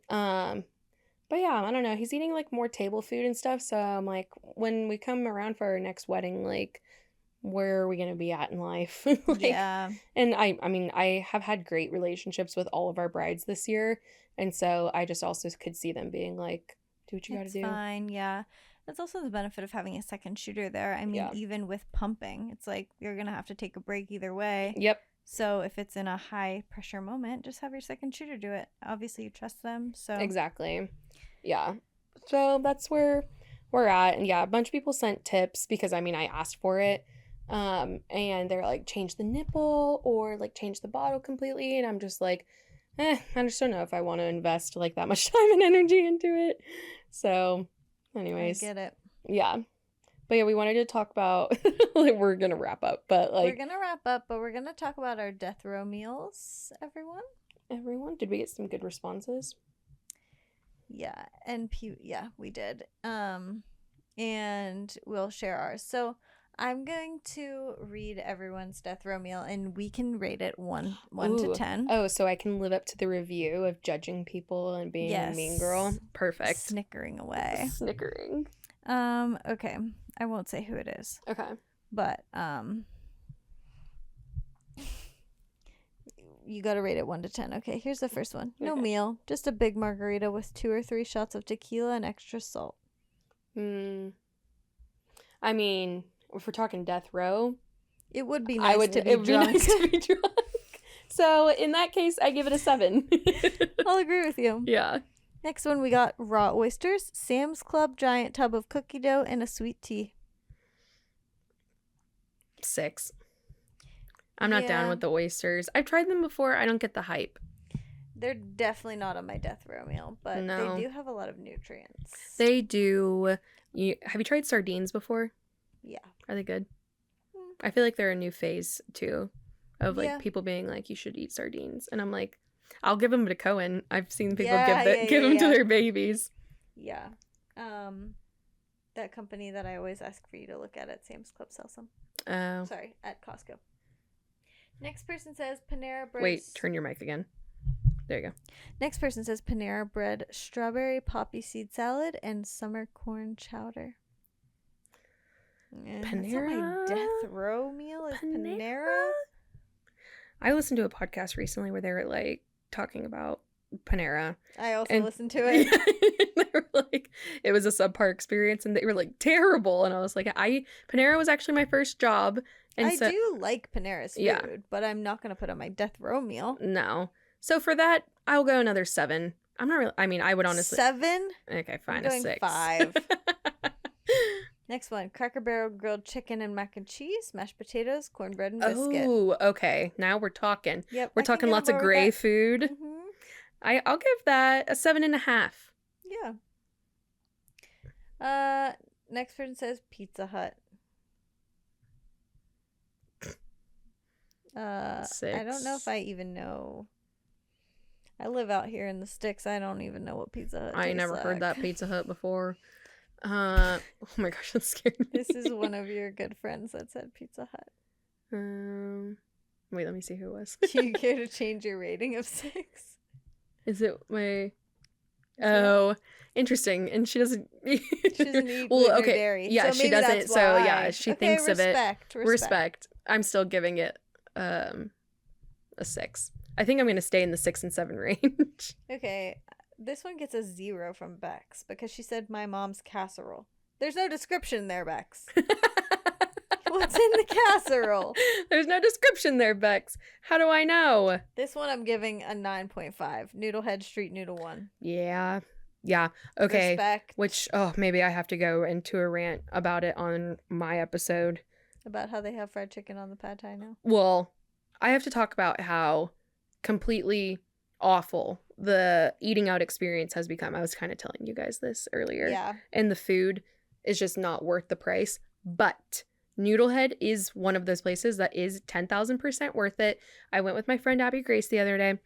But yeah, I don't know. He's eating like more table food and stuff. So I'm like, when we come around for our next wedding, like, where are we going to be at in life? Like, yeah. And I mean, I have had great relationships with all of our brides this year. And so I just also could see them being like, do what you got to do. It's fine. Yeah. That's also the benefit of having a second shooter there. I mean, Yeah. even with pumping, it's like you're going to have to take a break either way. Yep. So if it's in a high pressure moment, just have your second shooter do it. Obviously, you trust them. So Exactly. Yeah. So that's where we're at. And yeah, a bunch of people sent tips because I mean, I asked for it. And they're like, change the nipple or like change the bottle completely. And I'm just like, I just don't know if I want to invest like that much time and energy into it. So anyways, I get it. Yeah. But yeah, we wanted to talk about like, we're gonna wrap up, but like, we're gonna wrap up, but we're gonna talk about our death row meals, everyone. Did we get some good responses? Yeah, and yeah, we did. And we'll share ours. So I'm going to read everyone's death row meal, and we can rate it one to 10. Oh, so I can live up to the review of judging people and being a mean girl. Perfect. Snickering away. Snickering. Okay. I won't say who it is. Okay. But you got to rate it 1 to 10. Okay, here's the first one. No meal, just a big margarita with 2 or 3 shots of tequila and extra salt. I mean, if we're talking death row, it would be nice to be drunk. So in that case, I give it a 7. I'll agree with you. Yeah. Next one, we got raw oysters, Sam's Club giant tub of cookie dough, and a sweet tea. 6. I'm not down with the oysters. I've tried them before. I don't get the hype. They're definitely not on my death row meal, but they do have a lot of nutrients. They do. Have you tried sardines before? Yeah. Are they good? I feel like they're a new phase, too, of like people being like, you should eat sardines. And I'm like, I'll give them to Cohen. I've seen people give them to their babies. Yeah. That company that I always ask for you to look at Sam's Club sells them. Oh. Sorry, at Costco. Next person says Panera Bread. Wait, turn your mic again. There you go. Next person says Panera Bread strawberry poppy seed salad and summer corn chowder. Panera? That's not my death row meal is Panera. I listened to a podcast recently where they were like talking about Panera. I also listened to it. They were like, it was a subpar experience, and they were like terrible. And I was like, Panera was actually my first job. And I do like Panera's food, but I'm not gonna put on my death row meal. No. So for that, I'll go another 7. I'm not really. I mean, I would honestly 7. Okay, fine, I'm a 6. 5. Next one, Cracker Barrel grilled chicken and mac and cheese, mashed potatoes, cornbread, and biscuit. Oh, okay. Now we're talking. Yep, we're talking lots of gray food. Mm-hmm. I'll give that a 7.5. Yeah. Next person says Pizza Hut. 6. I don't know if I even know. I live out here in the sticks. I don't even know what Pizza Hut tastes I never like. heard that Pizza Hut before. Oh my gosh, that scared me. This is one of your good friends that said Pizza Hut. Wait, let me see who it was. Do you care to change your rating of 6? Is it my... Oh, interesting. And she doesn't... She doesn't eat well, gluten or okay. dairy. Yeah, so she maybe doesn't. that's So why. yeah, she thinks of it. Respect. I'm still giving it a 6. I think I'm going to stay in the 6 and 7 range. Okay, this one gets a 0 from Bex because she said my mom's casserole. There's no description there, Bex. What's in the casserole? There's no description there, Bex. How do I know? This one I'm giving a 9.5. Noodlehead Street Noodle 1. Yeah. Yeah. Okay. Respect. Which, maybe I have to go into a rant about it on my episode. About how they have fried chicken on the pad thai now. Well, I have to talk about how completely awful the eating out experience has become. I was kind of telling you guys this earlier. Yeah. And the food is just not worth the price. But Noodlehead is one of those places that is 10,000% worth it. I went with my friend Abby Grace the other day,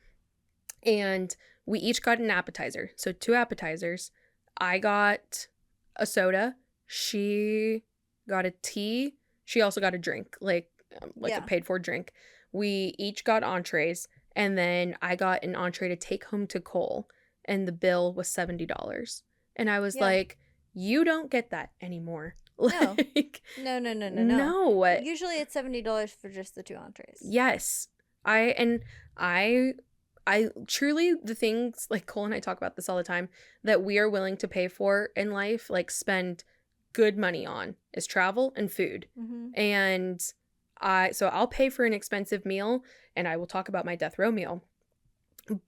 and we each got an appetizer. So 2 appetizers. I got a soda. She got a tea. She also got a drink, like a paid for drink. We each got entrees, and then I got an entree to take home to Cole, and the bill was $70. And I was like, you don't get that anymore. No. Like, No. Usually it's $70 for just the 2 entrees. Yes. I truly, the things, like Cole and I talk about this all the time, that we are willing to pay for in life, like spend good money on, is travel and food. Mm-hmm. And so I'll pay for an expensive meal, and I will talk about my death row meal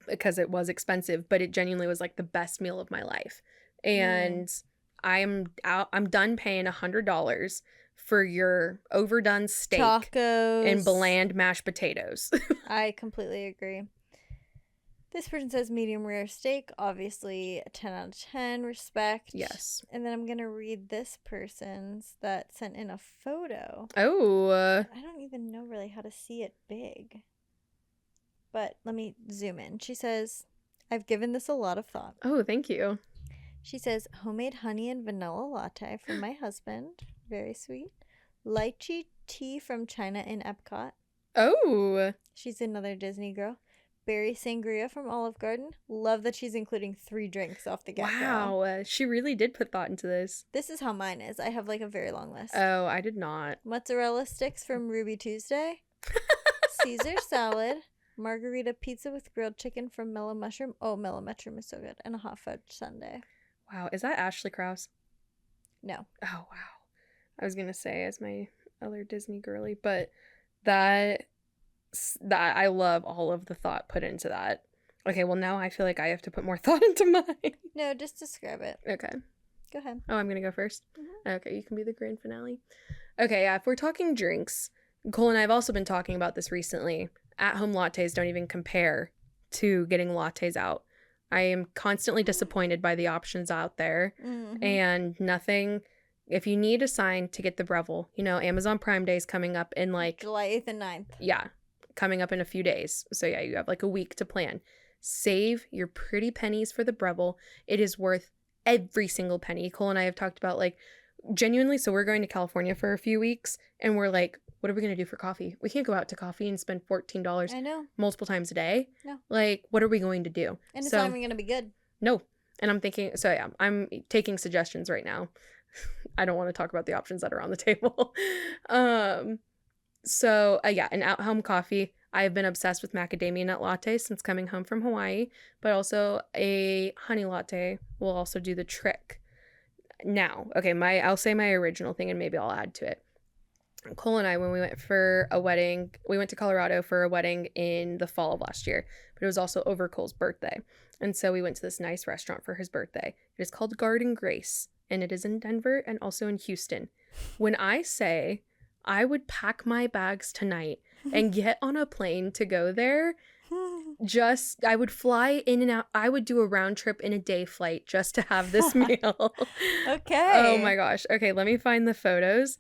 because it was expensive, but it genuinely was like the best meal of my life. And I'm done paying $100 for your overdone steak, tacos, and bland mashed potatoes. I completely agree. This person says medium rare steak, obviously a 10 out of 10, respect. Yes. And then I'm going to read this person's that sent in a photo. Oh. I don't even know really how to see it big. But let me zoom in. She says, I've given this a lot of thought. Oh, thank you. She says, homemade honey and vanilla latte from my husband. Very sweet. Lychee tea from China in Epcot. Oh. She's another Disney girl. Berry sangria from Olive Garden. Love that she's including 3 drinks off the get-go. Wow. She really did put thought into this. This is how mine is. I have like a very long list. Oh, I did not. Mozzarella sticks from Ruby Tuesday. Caesar salad. Margarita pizza with grilled chicken from Mellow Mushroom. Oh, Mellow Mushroom is so good. And a hot fudge sundae. Wow. Is that Ashley Krause? No. Oh, wow. I was going to say as my other Disney girly, but that I love all of the thought put into that. Okay, well now I feel like I have to put more thought into mine. No, just describe it. Okay. Go ahead. Oh, I'm going to go first? Mm-hmm. Okay, you can be the grand finale. Okay, yeah, if we're talking drinks, Cole and I have also been talking about this recently. At-home lattes don't even compare to getting lattes out. I am constantly disappointed by the options out there. Mm-hmm. And nothing... If you need a sign to get the Breville, Amazon Prime Day is coming up in like... July 8th and 9th. Yeah, coming up in a few days. So yeah, you have like a week to plan. Save your pretty pennies for the Breville. It is worth every single penny. Cole and I have talked about like genuinely. So we're going to California for a few weeks, and we're like, what are we going to do for coffee? We can't go out to coffee and spend $14 I know. multiple times a day. No. Like, what are we going to do? And it's not even going to be good. No. And I'm thinking, so yeah, I'm taking suggestions right now. I don't want to talk about the options that are on the table. So yeah, an at-home coffee. I have been obsessed with macadamia nut latte since coming home from Hawaii, but also a honey latte will also do the trick. Now, okay, I'll say my original thing and maybe I'll add to it. Cole and I, when we went for a wedding, we went to Colorado for a wedding in the fall of last year, but it was also over Cole's birthday. And so we went to this nice restaurant for his birthday. It is called Garden Grace, and it is in Denver and also in Houston. When I say I would pack my bags tonight and get on a plane to go there, I would fly in and out. I would do a round trip in a day flight just to have this meal. Okay. Oh my gosh. Okay, let me find the photos.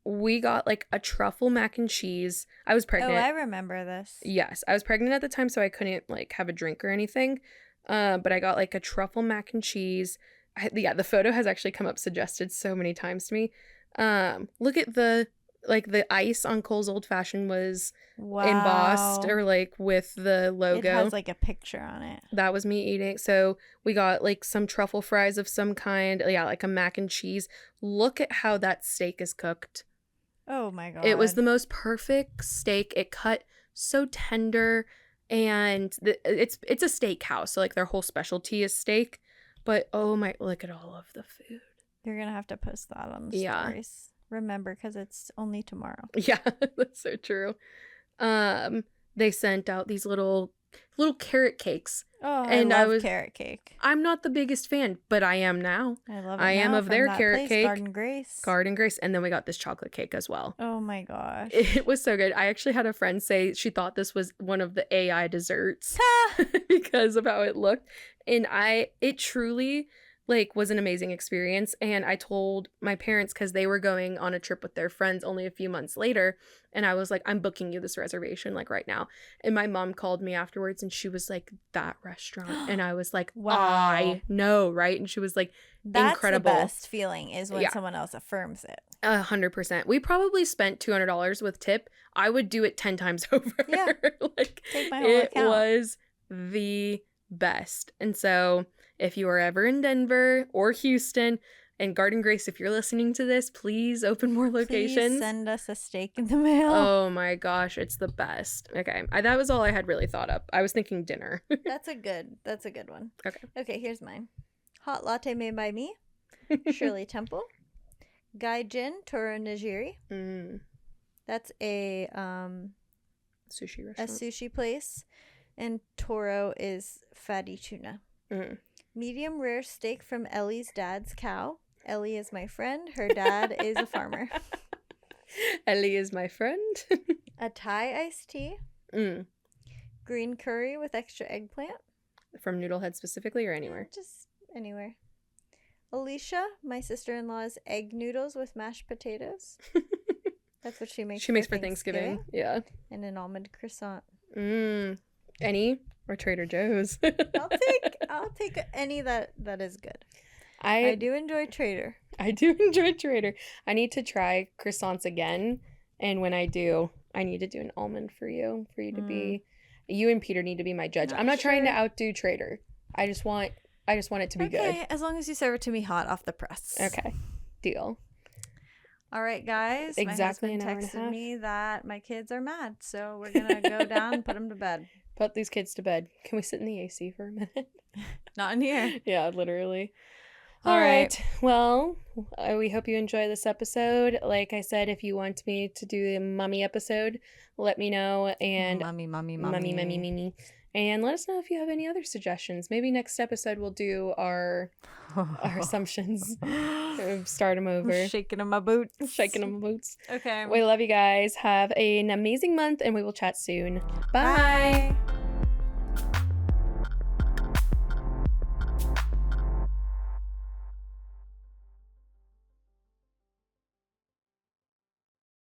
We got like a truffle mac and cheese. I was pregnant. Oh, I remember this. Yes, I was pregnant at the time, so I couldn't like have a drink or anything. But I got like a truffle mac and cheese, Yeah, the photo has actually come up suggested so many times to me. Look at the ice on Cole's Old Fashioned was embossed or like with the logo. It has like a picture on it. That was me eating. So we got like some truffle fries of some kind. Yeah, like a mac and cheese. Look at how that steak is cooked. Oh my God. It was the most perfect steak. It cut so tender, and it's a steakhouse, so like their whole specialty is steak. But oh my, look at all of the food. You're gonna have to post that on the stories. Remember, because it's only tomorrow. Yeah, that's so true. They sent out these little carrot cakes. Oh, and I love carrot cake. I'm not the biggest fan, but I am now. I love it. I am of their carrot cake. Garden Grace. And then we got this chocolate cake as well. Oh my gosh. It was so good. I actually had a friend say she thought this was one of the AI desserts because of how it looked. And it truly like was an amazing experience. And I told my parents, because they were going on a trip with their friends only a few months later, and I was like, I'm booking you this reservation like right now. And my mom called me afterwards and she was like, that restaurant. And I was like, wow. I know, right? And she was like, that's incredible. The best feeling is when someone else affirms it. 100%. We probably spent $200 with tip. I would do it 10 times over. Yeah. Like, take my whole account. Was the best. And so if you are ever in Denver or Houston, and Garden Grace, if you're listening to this, please open more locations. Please send us a steak in the mail. Oh my gosh, it's the best. Okay, that was all I had really thought up. I was thinking dinner. That's a good one. Okay, here's mine. Hot latte made by me, Shirley Temple. Gaijin Toro Nigiri. That's a sushi restaurant. A sushi place. And Toro is fatty tuna. Medium rare steak from Ellie's dad's cow. Ellie is my friend. Her dad is a farmer. Ellie is my friend. A Thai iced tea. Green curry with extra eggplant. From Noodlehead specifically or anywhere? Just anywhere. Alicia, my sister-in-law's egg noodles with mashed potatoes. That's what she makes. She makes for Thanksgiving. Yeah. And an almond croissant. Any or Trader Joe's? I'll take any that is good. I do enjoy Trader. I do enjoy Trader. I need to try croissants again, and when I do, I need to do an almond for you to be. You and Peter need to be my judge. I'm not trying to outdo Trader. I just want it to be good. Okay, as long as you serve it to me hot off the press. Okay, deal. All right, guys. Exactly my husband texted me that my kids are mad, so we're gonna go down and put them to bed. Put these kids to bed. Can we sit in the AC for a minute? Not in here. Yeah, literally. All right. Well, we hope you enjoy this episode. Like I said, if you want me to do the mummy episode, let me know. And mummy. And let us know if you have any other suggestions. Maybe next episode we'll do our assumptions. Start them over. I'm shaking in my boots. Okay. Okay. We love you guys. Have an amazing month, and we will chat soon. Bye.